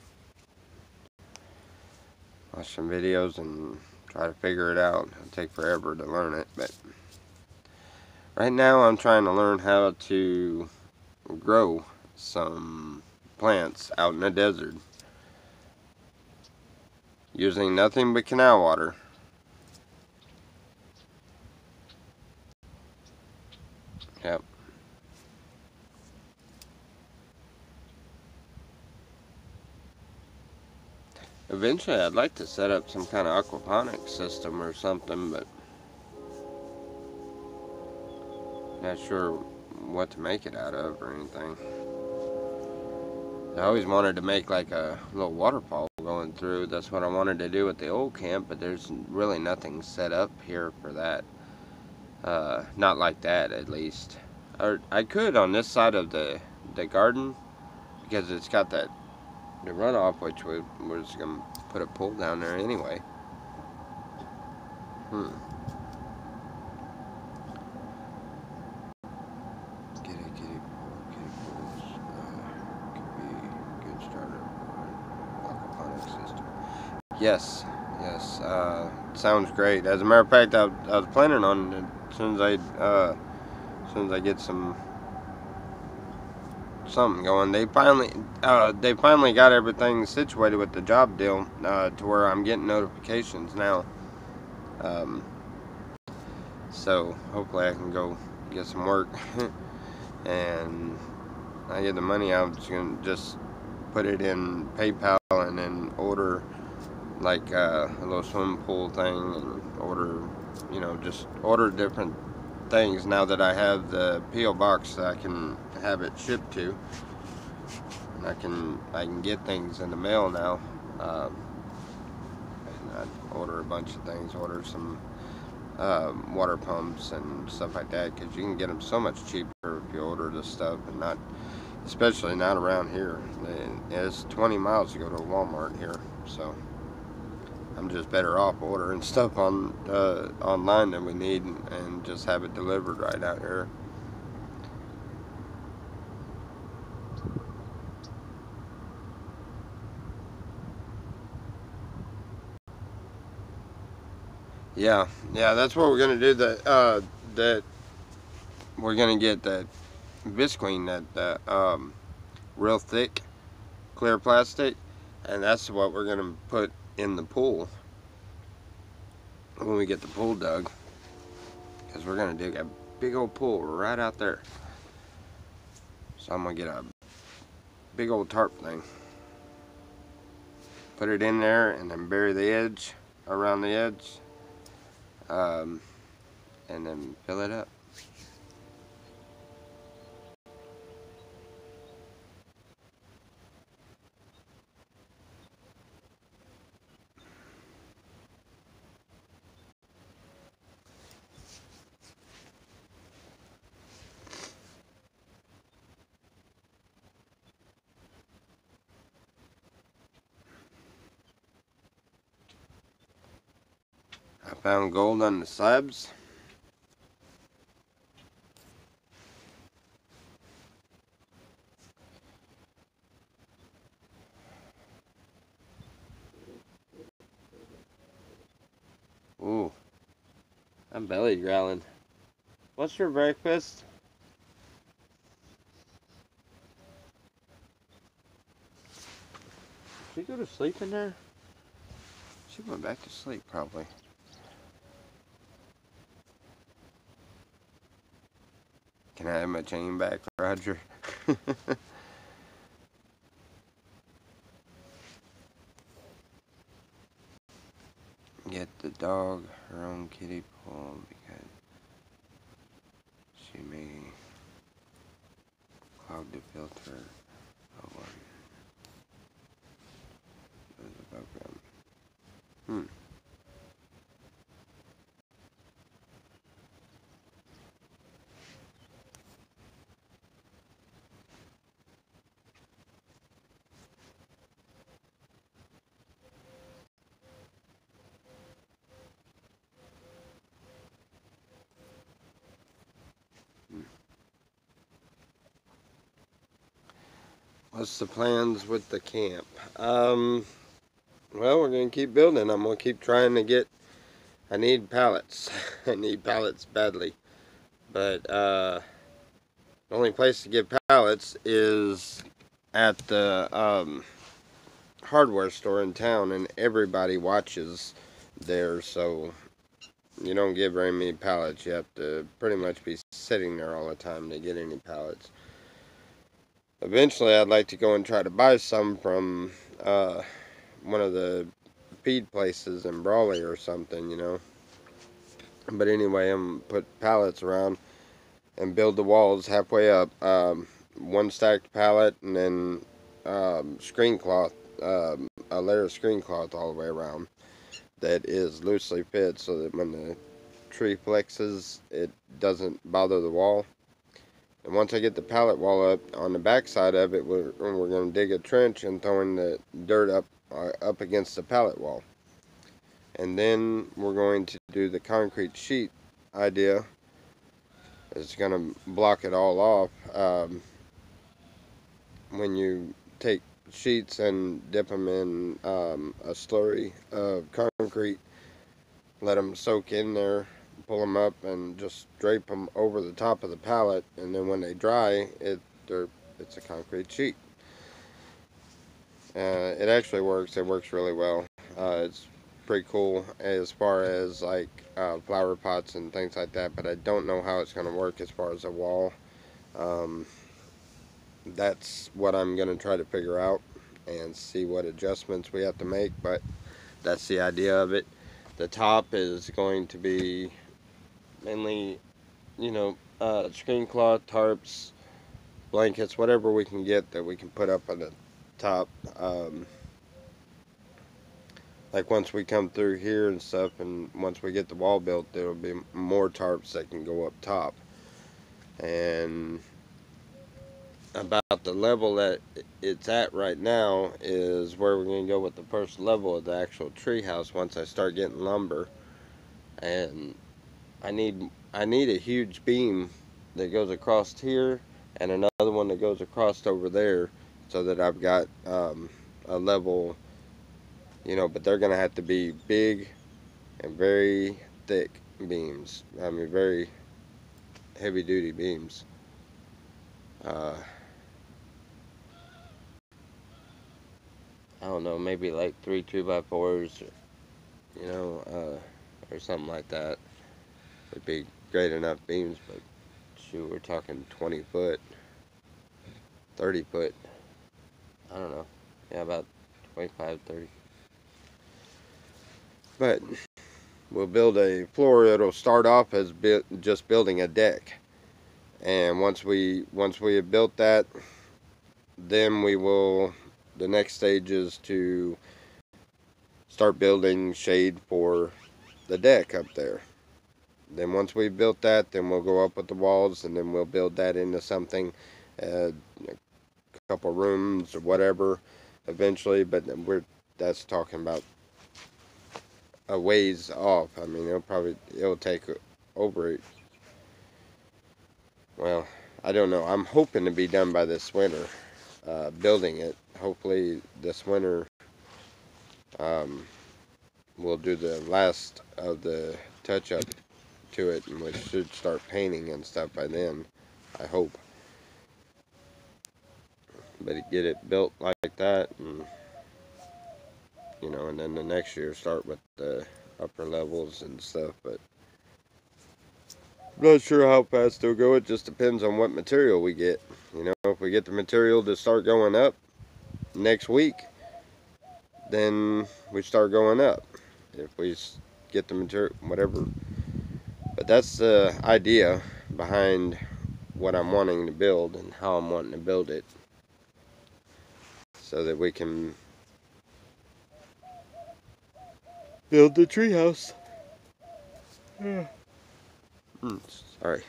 watch some videos and try to figure it out. It'll take forever to learn it, but right now I'm trying to learn how to grow some plants out in the desert using nothing but canal water. Yep. Eventually, I'd like to set up some kind of aquaponics system or something, but not sure what to make it out of or anything. I always wanted to make like a little waterfall going through. That's what I wanted to do at the old camp, but there's really nothing set up here for that. Not like that, at least. Or I could on this side of the garden, because it's got the runoff, which we're just gonna put a pool down there anyway. Hmm. Kiddie pools. Could be a good starter for an aquaponics system. Yes, yes. Sounds great. As a matter of fact, I was planning on it as soon as I get something going. They finally got everything situated with the job deal to where I'm getting notifications now. Um, so hopefully I can go get some work and I get the money. I'm just gonna put it in PayPal and then order like a little swimming pool thing and order, just order different things now that I have the P.O. box that I can have it shipped to, and I can get things in the mail now. And I order a bunch of things, order some water pumps and stuff like that, because you can get them so much cheaper if you order this stuff, and especially not around here. It's 20 miles to go to a Walmart here, so I'm just better off ordering stuff online than we need and just have it delivered right out here. Yeah, that's what we're gonna do. That we're gonna get that visqueen, that real thick clear plastic, and that's what we're gonna put in the pool when we get the pool dug, because we're gonna dig a big old pool right out there. So I'm gonna get a big old tarp thing, put it in there, and then bury the edge around the edge, um, and then fill it up. I found gold on the slabs. Ooh, I'm belly growling. What's for breakfast? Did she go to sleep in there? She went back to sleep, probably. Can I have my chain back, Roger? Get the dog her own kiddie pool because she may Cloud to filter. Oh, there's a background. What's the plans with the camp? Well, we're going to keep building. I'm going to keep trying to get... I need pallets. I need pallets badly. But, the only place to get pallets is at the, hardware store in town, and everybody watches there, so you don't get very many pallets. You have to pretty much be sitting there all the time to get any pallets. Eventually, I'd like to go and try to buy some from, one of the feed places in Brawley or something, you know. But anyway, I'm going to put pallets around and build the walls halfway up. One stacked pallet, and then screen cloth, a layer of screen cloth all the way around that is loosely fit, so that when the tree flexes, it doesn't bother the wall. And once I get the pallet wall up, on the back side of it, we're going to dig a trench and throwing the dirt up against the pallet wall. And then we're going to do the concrete sheet idea. It's going to block it all off. When you take sheets and dip them in a slurry of concrete, let them soak in there, pull them up, and just drape them over the top of the pallet, and then when they dry, it's a concrete sheet. It actually works. It works really well. It's pretty cool as far as like flower pots and things like that, but I don't know how it's going to work as far as a wall. That's what I'm going to try to figure out and see what adjustments we have to make, but that's the idea of it. The top is going to be mainly, you know, screen cloth, tarps, blankets, whatever we can get that we can put up on the top. Like once we come through here and stuff, and once we get the wall built, there will be more tarps that can go up top. And about the level that it's at right now is where we're going to go with the first level of the actual treehouse once I start getting lumber. And I need a huge beam that goes across here and another one that goes across over there, so that I've got a level, you know, but they're going to have to be big and very thick beams. I mean, very heavy duty beams. I don't know, maybe like 3 2x4s, you know, or something like that would be great enough beams. But shoot, we're talking 20 foot, 30 foot, I don't know, yeah, about 25, 30. But we'll build a floor. It'll start off as just building a deck, and once we have built that, then we will, the next stage is to start building shade for the deck up there. Then once we've built that, then we'll go up with the walls, and then we'll build that into something, a couple rooms or whatever eventually. But that's talking about a ways off. I mean, it'll take over, well, I don't know. I'm hoping to be done by this winter, building it. Hopefully this winter we'll do the last of the touch up to it, and we should start painting and stuff by then, I hope. But get it built like that, and you know, and then the next year start with the upper levels and stuff. But I'm not sure how fast it'll go. It just depends on what material we get. You know, if we get the material to start going up next week, then we start going up. If we get the material, whatever. But that's the idea behind what I'm wanting to build and how I'm wanting to build it, so that we can build the treehouse. Sorry.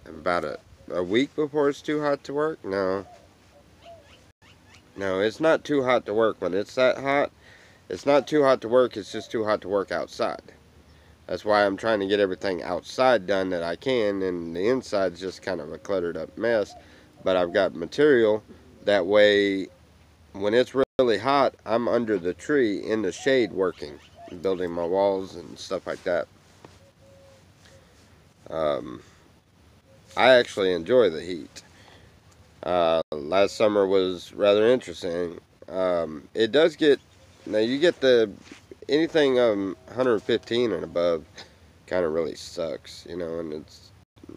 About a week before it's too hot to work? No. No, it's not too hot to work. When it's that hot, it's not too hot to work, it's just too hot to work outside. That's why I'm trying to get everything outside done that I can, and the inside's just kind of a cluttered up mess. But I've got material, that way when it's really hot, I'm under the tree in the shade working, building my walls and stuff like that. I actually enjoy the heat. Last summer was rather interesting. It does get, now you get anything 115 and above kind of really sucks, you know, and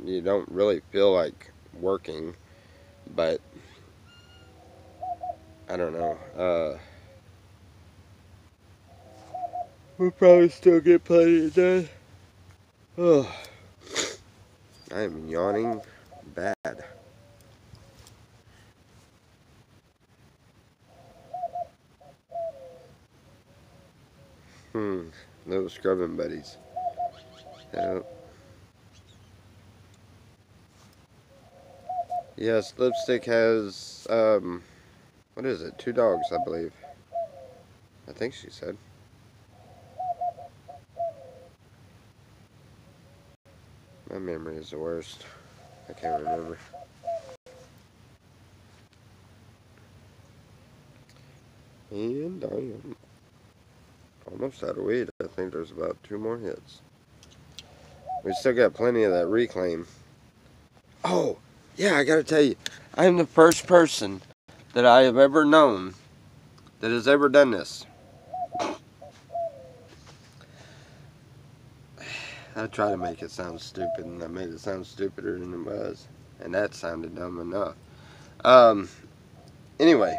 you don't really feel like working, but I don't know. We'll probably still get plenty done. Oh, I am yawning bad. Little scrubbing buddies. Yes, Lipstick has, what is it? 2 dogs, I believe. I think she said. My memory is the worst. I can't remember. And I am almost out of weed. I think there's about 2 more hits. We still got plenty of that reclaim. Oh, yeah, I gotta tell you, I am the first person that I have ever known that has ever done this. I try to make it sound stupid, and I made it sound stupider than it was. And that sounded dumb enough. Anyway,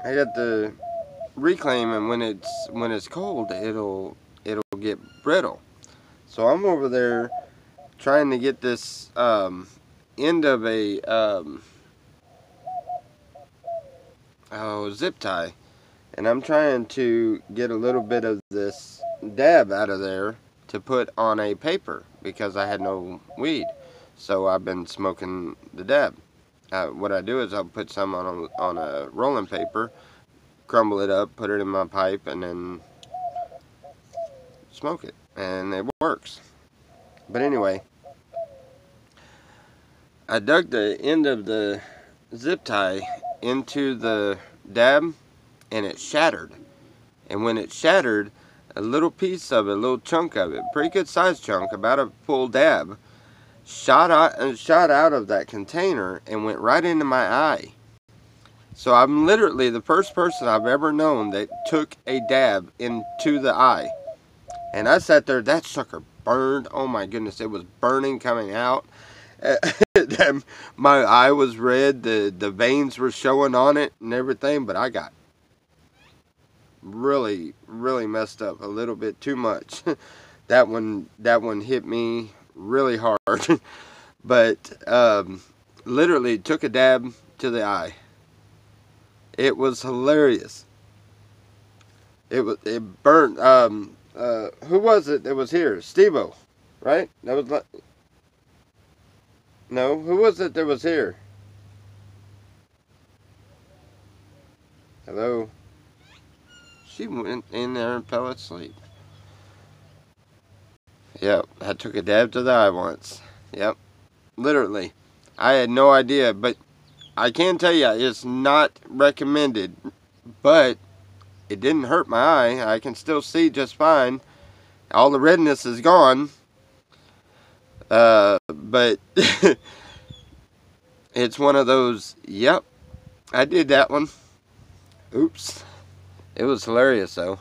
I got the reclaim, and when it's cold, it'll get brittle. So I'm over there trying to get this end of a zip tie, and I'm trying to get a little bit of this dab out of there to put on a paper because I had no weed. So I've been smoking the dab. What I do is I'll put some on a rolling paper, crumble it up, put it in my pipe, and then smoke it, and it works. But anyway, I dug the end of the zip tie into the dab, and it shattered. And when it shattered, a little piece of it, a little chunk of it, pretty good sized chunk, about a full dab, shot out of that container and went right into my eye. So I'm literally the first person I've ever known that took a dab into the eye. And I sat there, that sucker burned. Oh my goodness, it was burning coming out. My eye was red, the veins were showing on it and everything, but I got really messed up a little bit too much. that one hit me really hard. But literally took a dab to the eye. It was hilarious. It burnt. Who was it that was here? Steve-O, right? That was no. Who was it that was here? Hello. She went in there and fell asleep. Yep, I took a dab to the eye once. Yep, literally. I had no idea, but I can tell you it's not recommended. But it didn't hurt my eye. I can still see just fine. All the redness is gone. But it's one of those, yep, I did that one. Oops. It was hilarious though.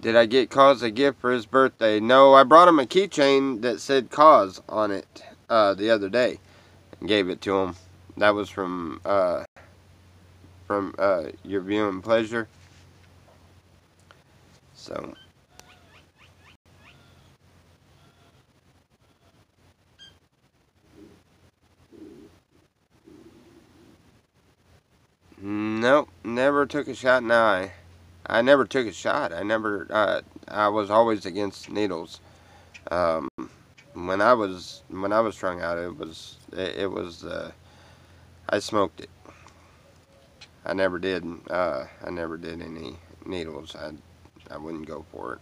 Did I get Cause a gift for his birthday? No, I brought him a keychain that said Cause on it the other day and gave it to him. That was from Your Viewing Pleasure. So, nope, never took a shot in the eye. I never took a shot. I was always against needles. Um, when I was strung out, it was I smoked it. I never did any needles. I wouldn't go for it.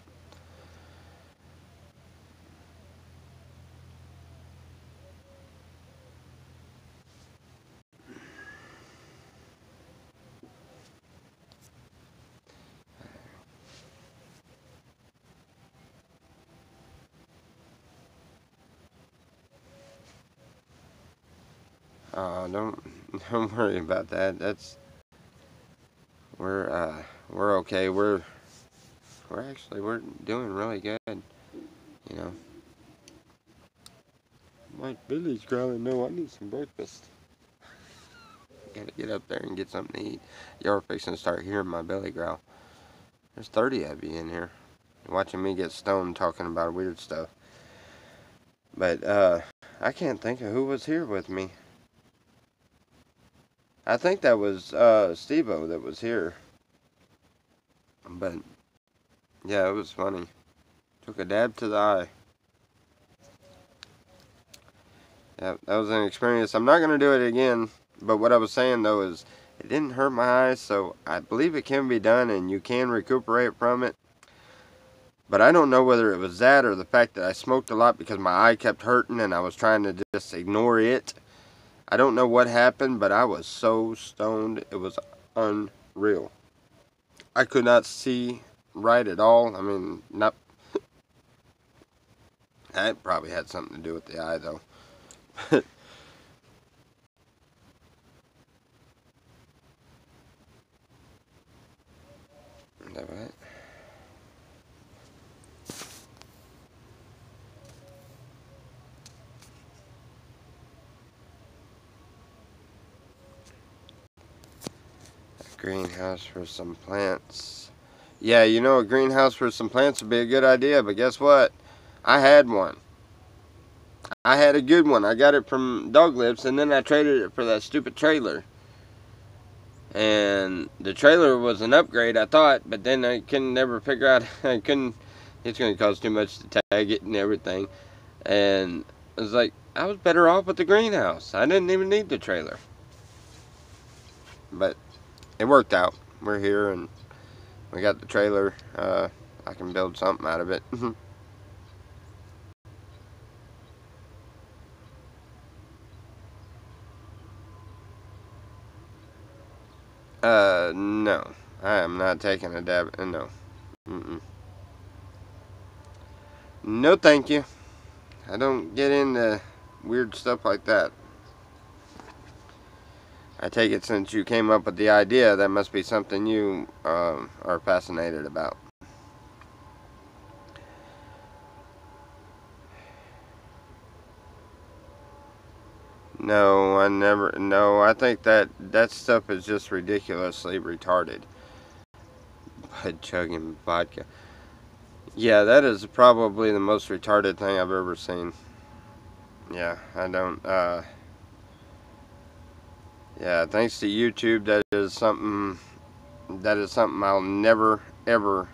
Don't don't worry about that. We're okay. We're doing really good. You know. My belly's growling. No, I need some breakfast. Gotta get up there and get something to eat. You're fixing to start hearing my belly growl. There's 30 of you in here, watching me get stoned talking about weird stuff. But I can't think of who was here with me. I think that was Steve-O that was here. But yeah, it was funny. Took a dab to the eye. Yeah, that was an experience. I'm not gonna do it again. But what I was saying though is, it didn't hurt my eyes, so I believe it can be done and you can recuperate from it. But I don't know whether it was that or the fact that I smoked a lot because my eye kept hurting and I was trying to just ignore it. I don't know what happened, but I was so stoned. It was unreal. I could not see right at all. I mean, not. That probably had something to do with the eye, though. Is that right? Greenhouse for some plants. Yeah, you know, a greenhouse for some plants would be a good idea, but guess what? I had one. I had a good one. I got it from Dog Lips, and then I traded it for that stupid trailer. And the trailer was an upgrade, I thought, but then I couldn't never figure out. I couldn't. It's going to cost too much to tag it and everything. And I was like, I was better off with the greenhouse. I didn't even need the trailer. But it worked out. We're here and we got the trailer. I can build something out of it. No. I am not taking a dab. No. Mm-mm. No, thank you. I don't get into weird stuff like that. I take it since you came up with the idea, that must be something you are fascinated about. No, I never. No, I think that stuff is just ridiculously retarded. Bud chugging vodka. Yeah, that is probably the most retarded thing I've ever seen. Yeah, I don't. Yeah, thanks to YouTube, that is something. That is something I'll never ever.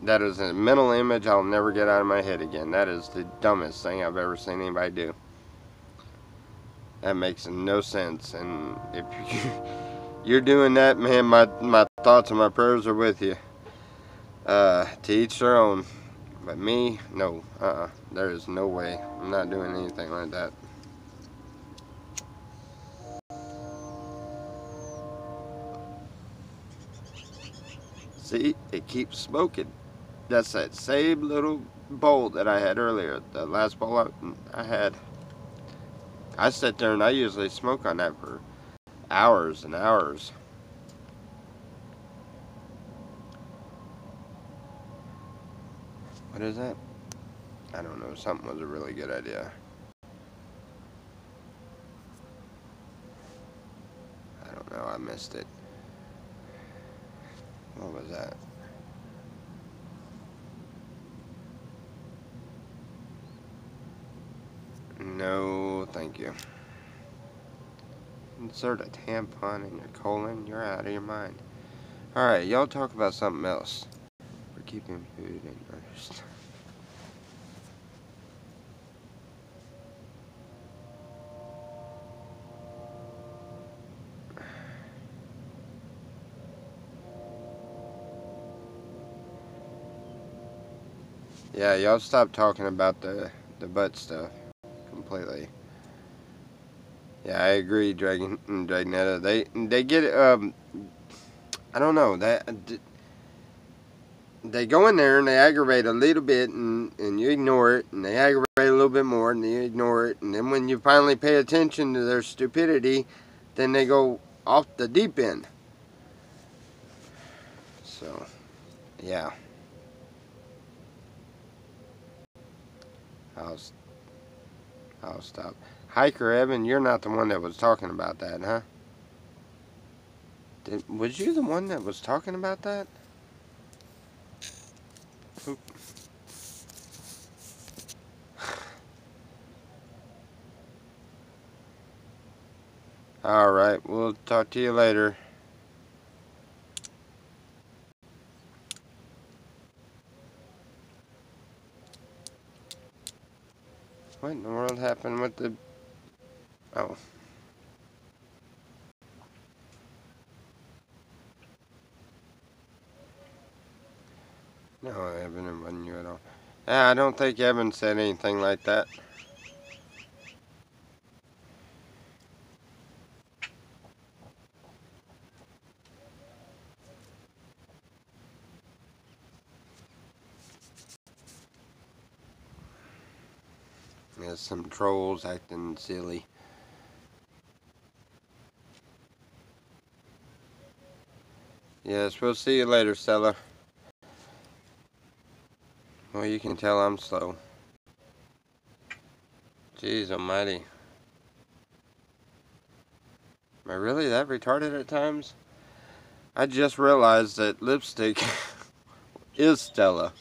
That is a mental image I'll never get out of my head again. That is the dumbest thing I've ever seen anybody do. That makes no sense. And if you're doing that, man, my thoughts and my prayers are with you. To each their own. But me, no. There is no way. I'm not doing anything like that. See, it keeps smoking. That's that same little bowl that I had earlier. The last bowl I had. I sit there and I usually smoke on that for hours and hours. What is that? I don't know. Something was a really good idea. I don't know. I missed it. What was that? No, thank you. Insert a tampon in your colon. You're out of your mind. Alright, y'all talk about something else. We're keeping food in first. Yeah, y'all stop talking about the butt stuff completely. Yeah, I agree, Dragnetta. They get I don't know that they go in there and they aggravate a little bit and you ignore it, and they aggravate a little bit more and you ignore it, and then when you finally pay attention to their stupidity, then they go off the deep end. So, yeah. I'll I'll stop. Hiker Evan, you're not the one that was talking about that, huh? Was you the one that was talking about that? Oop. Alright, we'll talk to you later. What in the world happened with the... Oh. No, Evan, it wasn't you at all. I don't think Evan said anything like that. There's some trolls acting silly. Yes, we'll see you later, Stella. Well, you can tell I'm slow. Jeez almighty. Am I really that retarded at times? I just realized that lipstick is Stella.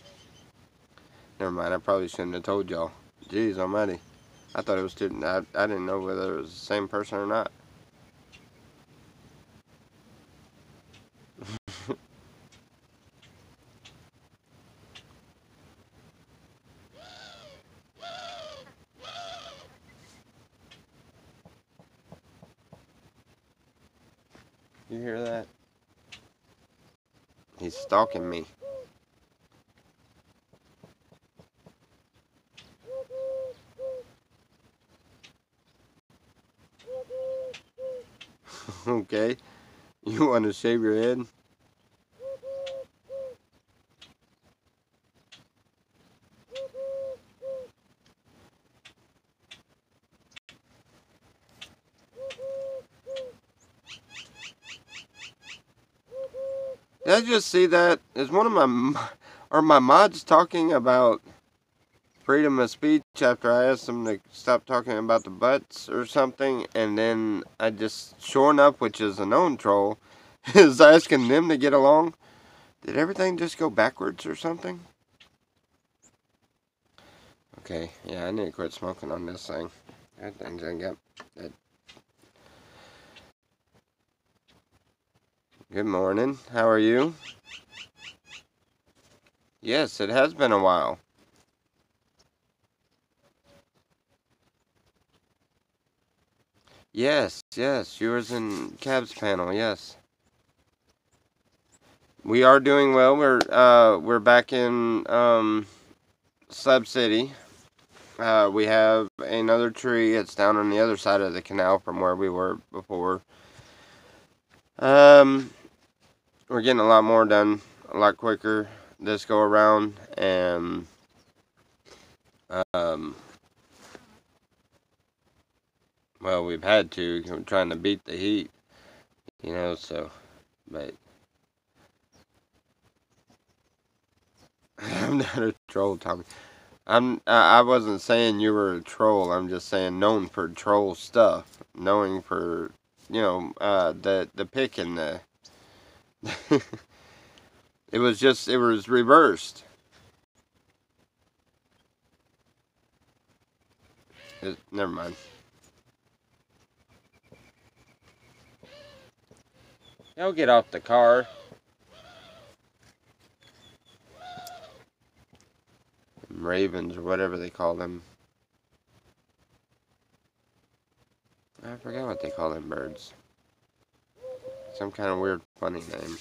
Never mind, I probably shouldn't have told y'all. Jeez almighty. I thought it was student. I didn't know whether it was the same person or not. You hear that? He's stalking me. Okay. You want to shave your head? Did I just see that? Is one of my mods talking about freedom of speech after I asked them to stop talking about the butts or something, and then I just, sure enough, which is a known troll, is asking them to get along? Did everything just go backwards or something? Okay, yeah, I need to quit smoking on this thing. That thing's gonna get... Good morning. How are you? Yes, it has been a while. Yes, yours and Cab's panel, yes. We are doing well. We're back in Slab City. We have another tree. It's down on the other side of the canal from where we were before. We're getting a lot more done, a lot quicker this go around, and well, we've had to. We're trying to beat the heat, you know. So, but I'm not a troll, Tommy. I wasn't saying you were a troll. I'm just saying known for troll stuff, knowing for the pick and the. It was reversed. Never mind. I'll get off the car. Ravens or whatever they call them. I forgot what they call them birds. Some kind of weird, funny name.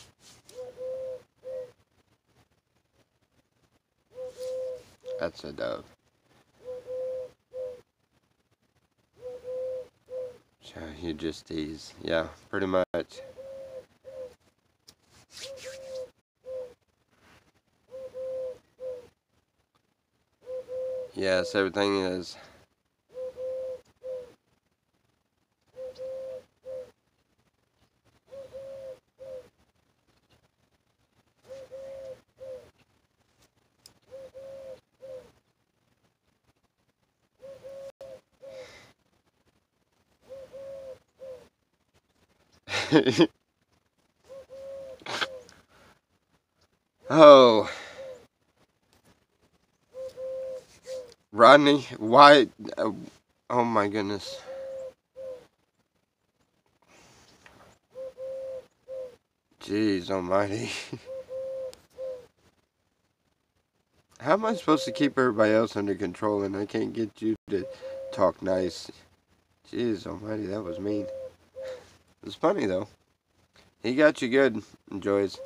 That's a dove. You just tease. Yeah, pretty much. Yes, everything is. Oh, Rodney, why? Oh my goodness. Jeez almighty. How am I supposed to keep everybody else under control and I can't get you to talk nice? Jeez almighty, that was mean. It's funny though. He got you good, Joyce.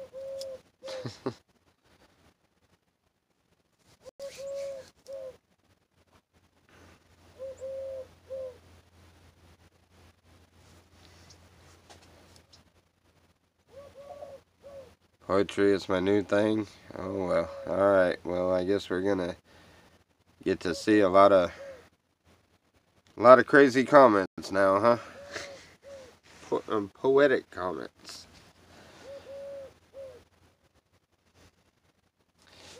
Poetry is my new thing. Oh well. Alright. Well, I guess we're gonna get to see a lot of crazy comments now, huh? Poetic comments.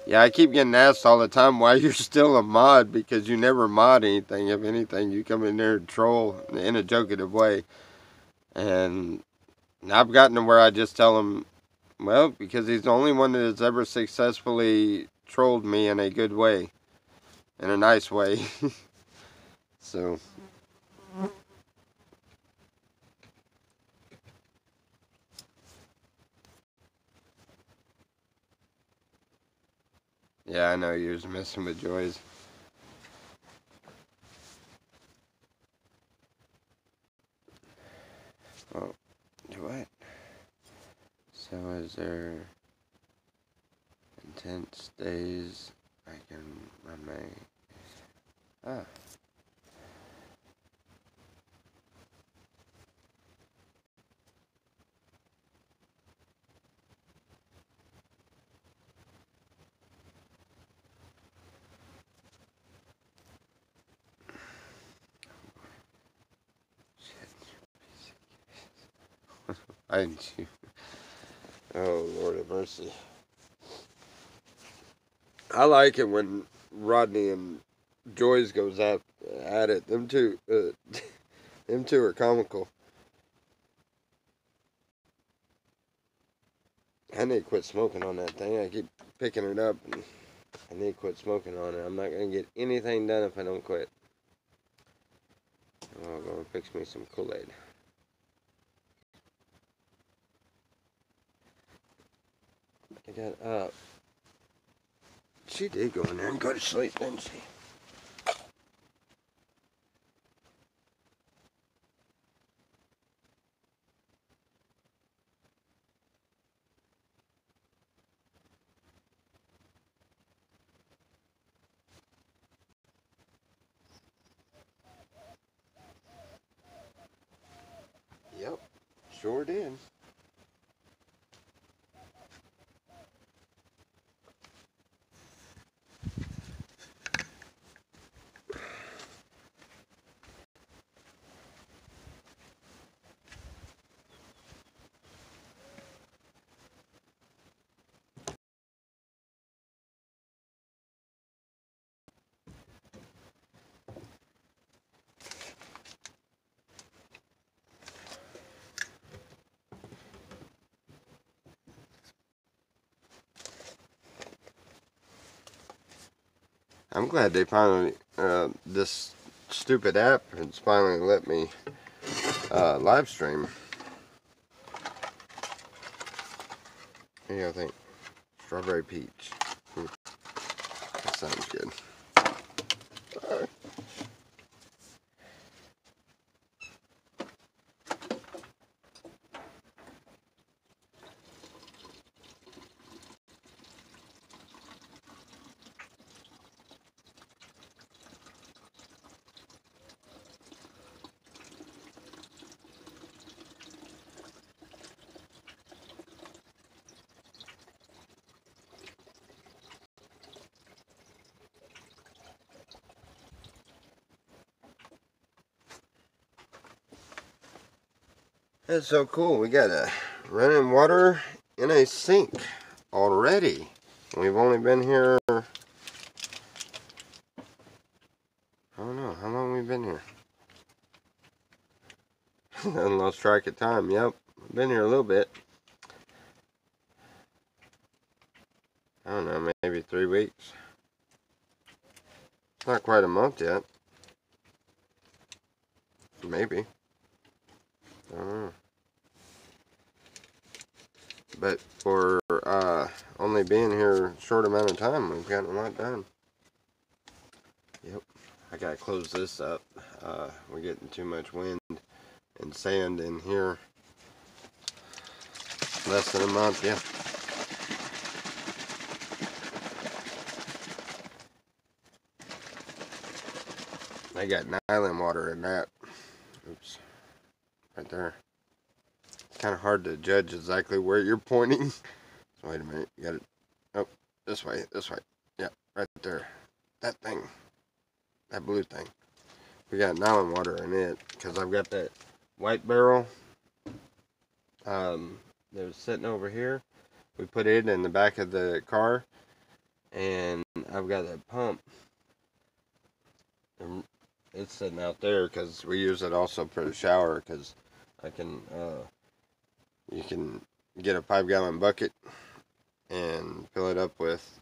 Yeah, I keep getting asked all the time why you're still a mod because you never mod anything. If anything, you come in there and troll in a jokative way. And I've gotten to where I just tell him, well, because he's the only one that has ever successfully trolled me in a good way, in a nice way. So, yeah, I know you was messing with Joy's. Oh, what? So is there intense days I can run my... Ah. I didn't you. Oh, Lord have mercy. I like it when Rodney and Joyce goes at it. Them two, them two are comical. I need to quit smoking on that thing. I keep picking it up, and I need to quit smoking on it. I'm not gonna get anything done if I don't quit. Oh, I'm gonna fix me some Kool-Aid. I got up. She did go in there and go to sleep, didn't she? Yep, sure did. I'm glad they finally, this stupid app has finally let me live stream. What do you think? Strawberry peach. That sounds good. That's so cool. We got a running water in a sink already. We've only been here, I don't know, how long we been here? I lost track of time. Yep, been here a little bit. I don't know, maybe 3 weeks. Not quite a month yet. Maybe. I don't know. But for only being here a short amount of time, we've gotten a lot done. Yep. I gotta close this up. We're getting too much wind and sand in here. Less than a month, yeah. I got nylon water in that. Oops. Right there. It's kind of hard to judge exactly where you're pointing. So wait a minute. You got it. Oh, this way. This way. Yeah, right there. That thing. That blue thing. We got nylon water in it because I've got that white barrel that was sitting over here. We put it in the back of the car, and I've got that pump. And it's sitting out there because we use it also for the shower because I can, you can get a 5-gallon bucket and fill it up with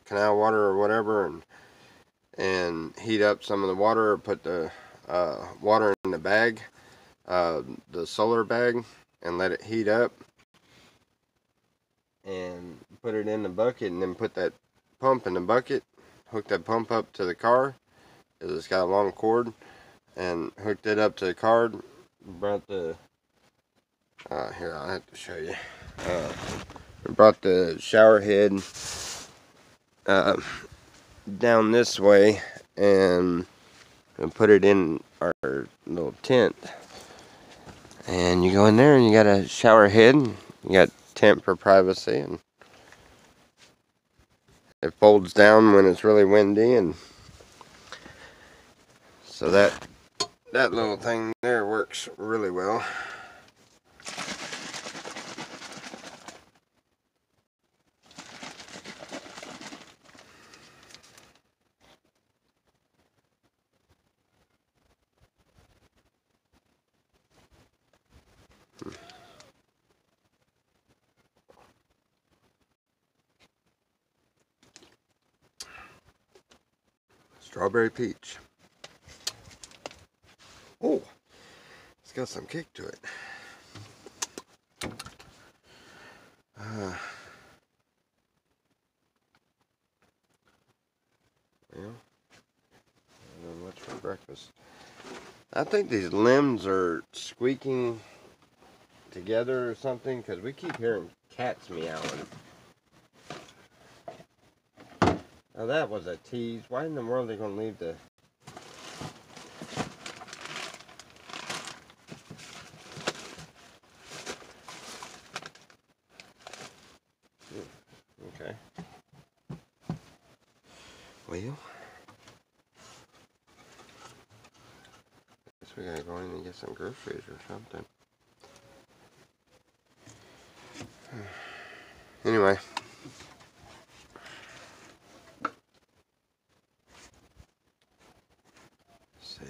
canal water or whatever, and heat up some of the water, or put the water in the bag, the solar bag, and let it heat up, and put it in the bucket, and then put that pump in the bucket, hook that pump up to the car, because it's got a long cord, and hooked it up to the car, brought the, here, I'll have to show you, brought the shower head down this way, and put it in our little tent. And you go in there and you got a shower head, and you got tent for privacy, and it folds down when it's really windy, and so that little thing there works really well. Strawberry peach. Oh, it's got some kick to it. Well, I don't know much for breakfast. I think these limbs are squeaking together or something, because we keep hearing cats meowing. Now that was a tease. Why in the world are they going to leave the... Okay. Well, guess we gotta go in and get some groceries or something. Anyway. Let's see.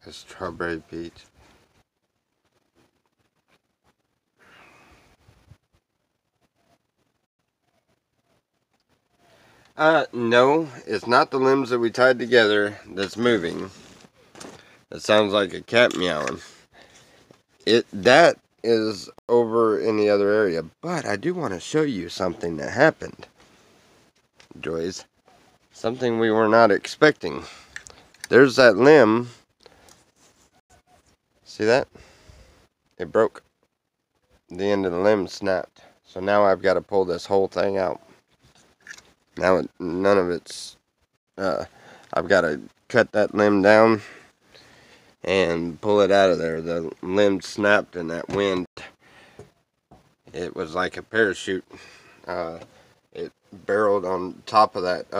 This strawberry peach. No, it's not the limbs that we tied together that's moving. That sounds like a cat meowing. That is over in the other area. But I do want to show you something that happened, Joyce. Something we were not expecting. There's that limb. See that? It broke. The end of the limb snapped. So now I've got to pull this whole thing out. Now none of it's... I've got to cut that limb down and pull it out of there. The limb snapped in that wind. It was like a parachute. It barreled on top of that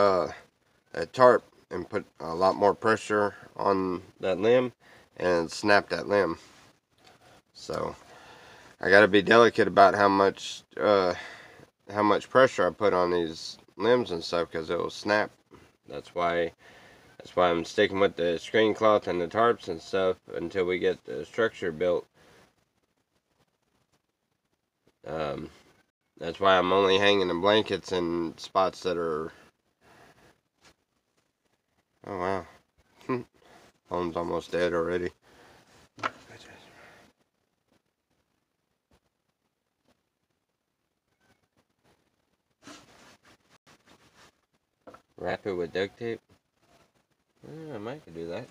tarp and put a lot more pressure on that limb and snapped that limb. So I got to be delicate about how much pressure I put on these limbs and stuff, because it will snap. That's why I'm sticking with the screen cloth and the tarps and stuff until we get the structure built. That's why I'm only hanging the blankets in spots that are... Oh wow. Phone's almost dead already. Wrap it with duct tape? I might could do that.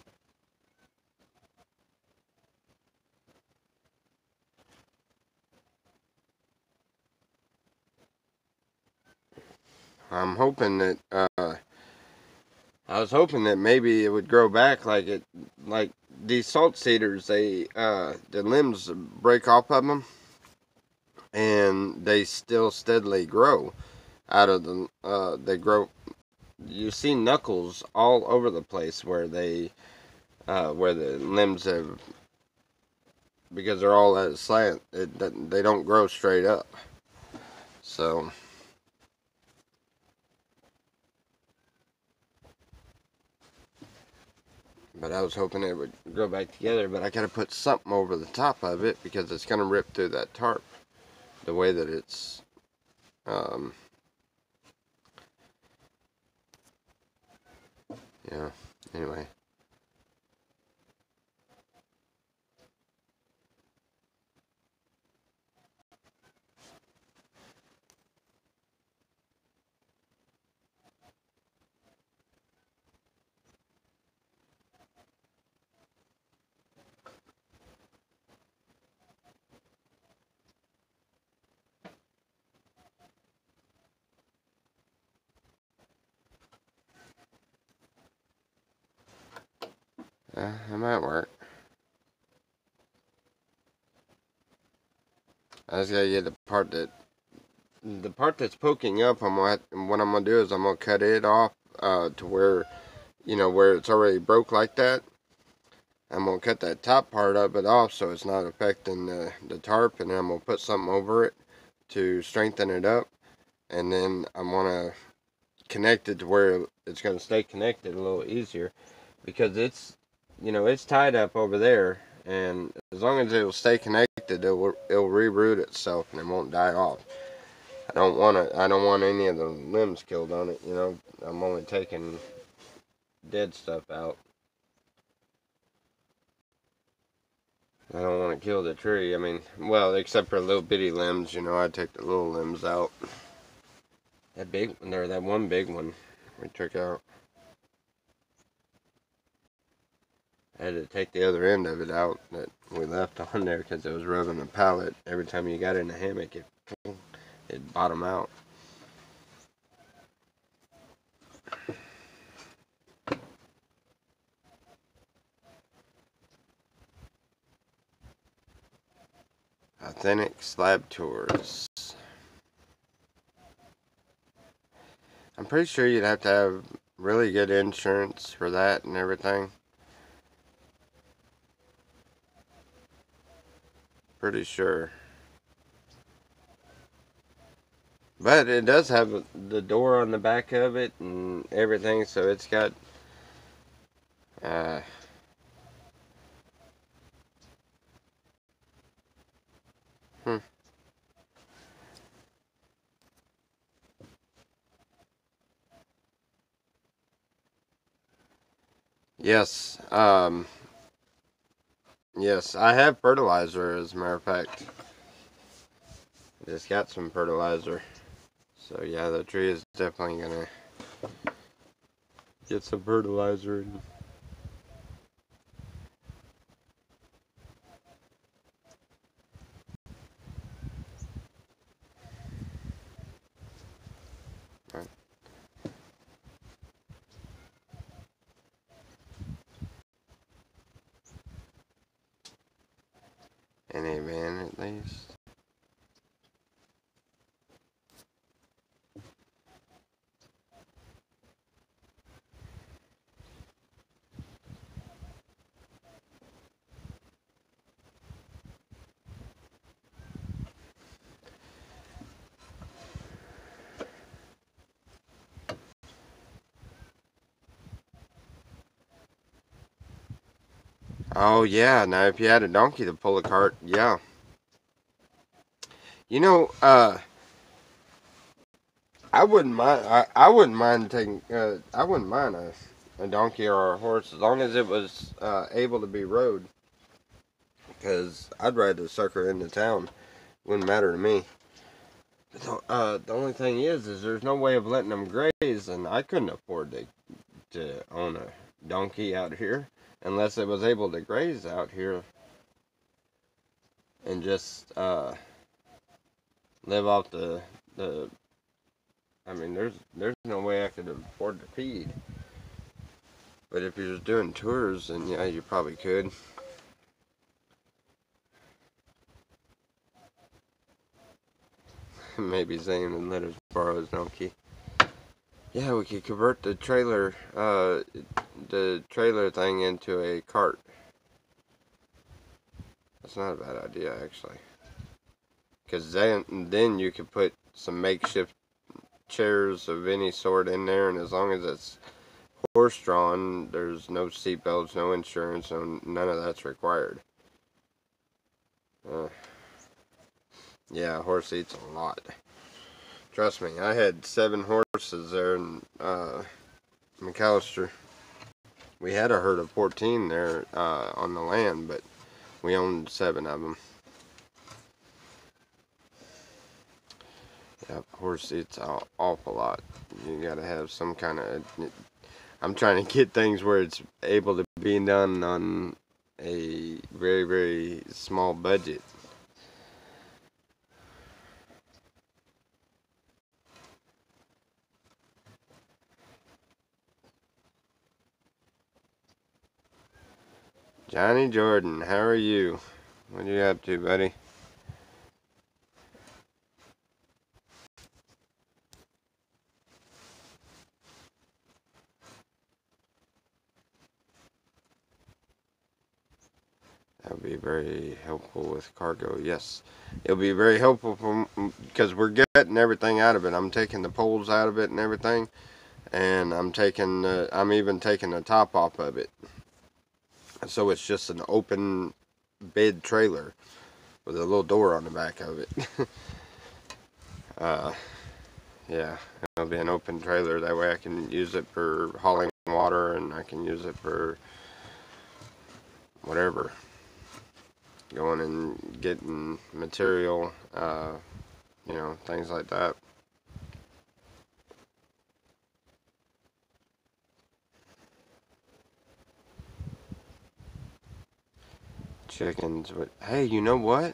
I'm hoping that I was hoping that maybe it would grow back like these salt cedars. They the limbs break off of them, and they still steadily grow out of the. They grow. You see knuckles all over the place where the limbs have, because they're all at a slant. They don't grow straight up. So. But I was hoping it would grow back together, but I gotta put something over the top of it because it's gonna rip through that tarp the way that it's yeah, anyway. It might work. I just gotta get the part that's poking up. What I'm gonna do is I'm gonna cut it off to where, where it's already broke like that. I'm gonna cut that top part of it off so it's not affecting the tarp, and then I'm gonna put something over it to strengthen it up, and then I'm gonna connect it to where it's gonna stay connected a little easier, because it's tied up over there, and as long as it will stay connected, it'll reroot itself and it won't die off. I don't want any of the limbs killed on it. I'm only taking dead stuff out. I don't want to kill the tree. I mean, well, except for little bitty limbs, I take the little limbs out. That one big one we took out. I had to take the other end of it out that we left on there because it was rubbing the pallet. Every time you got in the hammock, it'd bottom out. Authentic slab tours. I'm pretty sure you'd have to have really good insurance for that and everything. Pretty sure. But it does have the door on the back of it and everything, so it's got hmm. Yes. Yes, I have fertilizer, as a matter of fact. Just got some fertilizer. So yeah, the tree is definitely gonna get some fertilizer. Right. In a van, at least. Oh yeah, now if you had a donkey to pull a cart, yeah. You know, I wouldn't mind. I wouldn't mind taking. I wouldn't mind a donkey or a horse as long as it was able to be rode. Because I'd ride the sucker into town. Wouldn't matter to me. The only thing is there's no way of letting them graze, and I couldn't afford to own a donkey out here unless it was able to graze out here and just live off the. I mean, there's no way I could afford to feed. But if you're just doing tours, then yeah, you probably could. Maybe Zane and let us borrow his donkey. Yeah, we could convert the trailer thing into a cart. That's not a bad idea, actually. Because then you could put some makeshift chairs of any sort in there, and as long as it's horse-drawn, there's no seatbelts, no insurance, no, none of that's required. Uh, yeah, horse eats a lot. Trust me, I had 7 horses there in McAllister. We had a herd of 14 there on the land, but we owned 7 of them. Yep, horse eats an awful lot. You gotta have some kind of. I'm trying to get things where it's able to be done on a very, very small budget. Johnny Jordan, how are you? What are you up to, buddy? That would be very helpful with cargo. Yes, it'll be very helpful because we're getting everything out of it. I'm taking the poles out of it and everything, and I'm even taking the top off of it. So it's just an open bed trailer with a little door on the back of it. uh, yeah, it'll be an open trailer. That way I can use it for hauling water, and I can use it for whatever. Going and getting material, things like that. Chickens, but hey, you know what?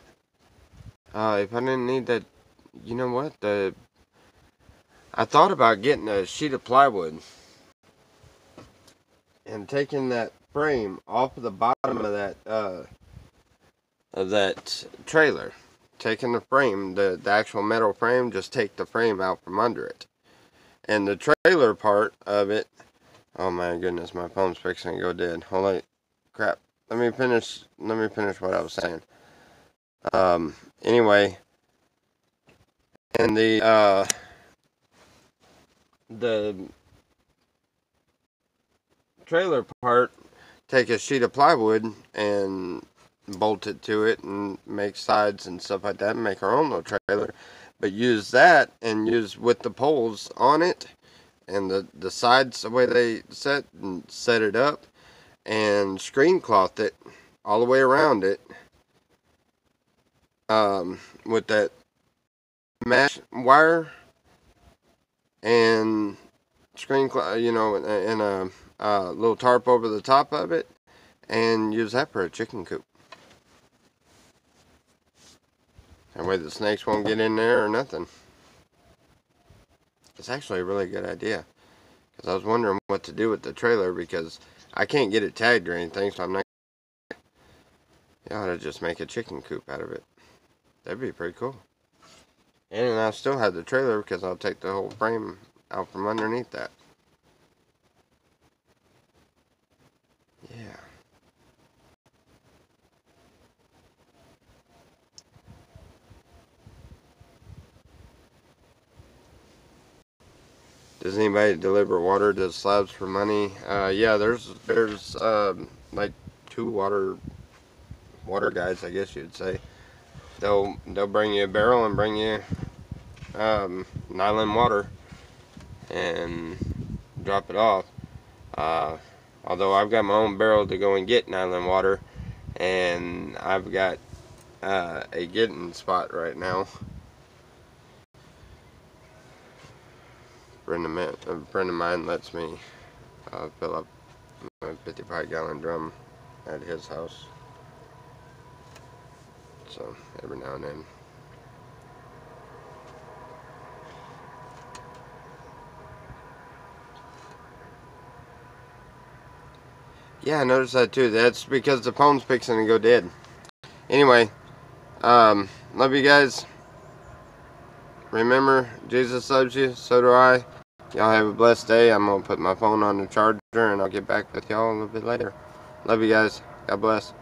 If I didn't need that, you know what? I thought about getting a sheet of plywood and taking that frame off of the bottom of that trailer. Taking the frame, the actual metal frame, just take the frame out from under it. And the trailer part of it, oh my goodness, my phone's fixing to go dead. Hold on, crap. Let me finish what I was saying. Anyway, and the trailer part, take a sheet of plywood and bolt it to it and make sides and stuff like that and make our own little trailer. But use that and use with the poles on it and the sides the way they set it up and screen cloth it all the way around it with that mesh wire and screen cloth, you know, and a little tarp over the top of it, and use that for a chicken coop. That way the snakes won't get in there or nothing. It's actually a really good idea, because I was wondering what to do with the trailer, because I can't get it tagged or anything, so I'm not. You ought to just make a chicken coop out of it. That'd be pretty cool. And I still have the trailer, because I'll take the whole frame out from underneath that. Yeah. Does anybody deliver water to slabs for money? Yeah, there's like two water guys, I guess you'd say. They'll bring you a barrel and bring you nylon water and drop it off. Although I've got my own barrel to go and get nylon water, and I've got a getting spot right now. A friend of mine lets me fill up a 55-gallon drum at his house. So every now and then. Yeah, I noticed that too. That's because the phone's fixing to go dead. Anyway, love you guys. Remember, Jesus loves you, so do I. Y'all have a blessed day. I'm going to put my phone on the charger, and I'll get back with y'all a little bit later. Love you guys. God bless.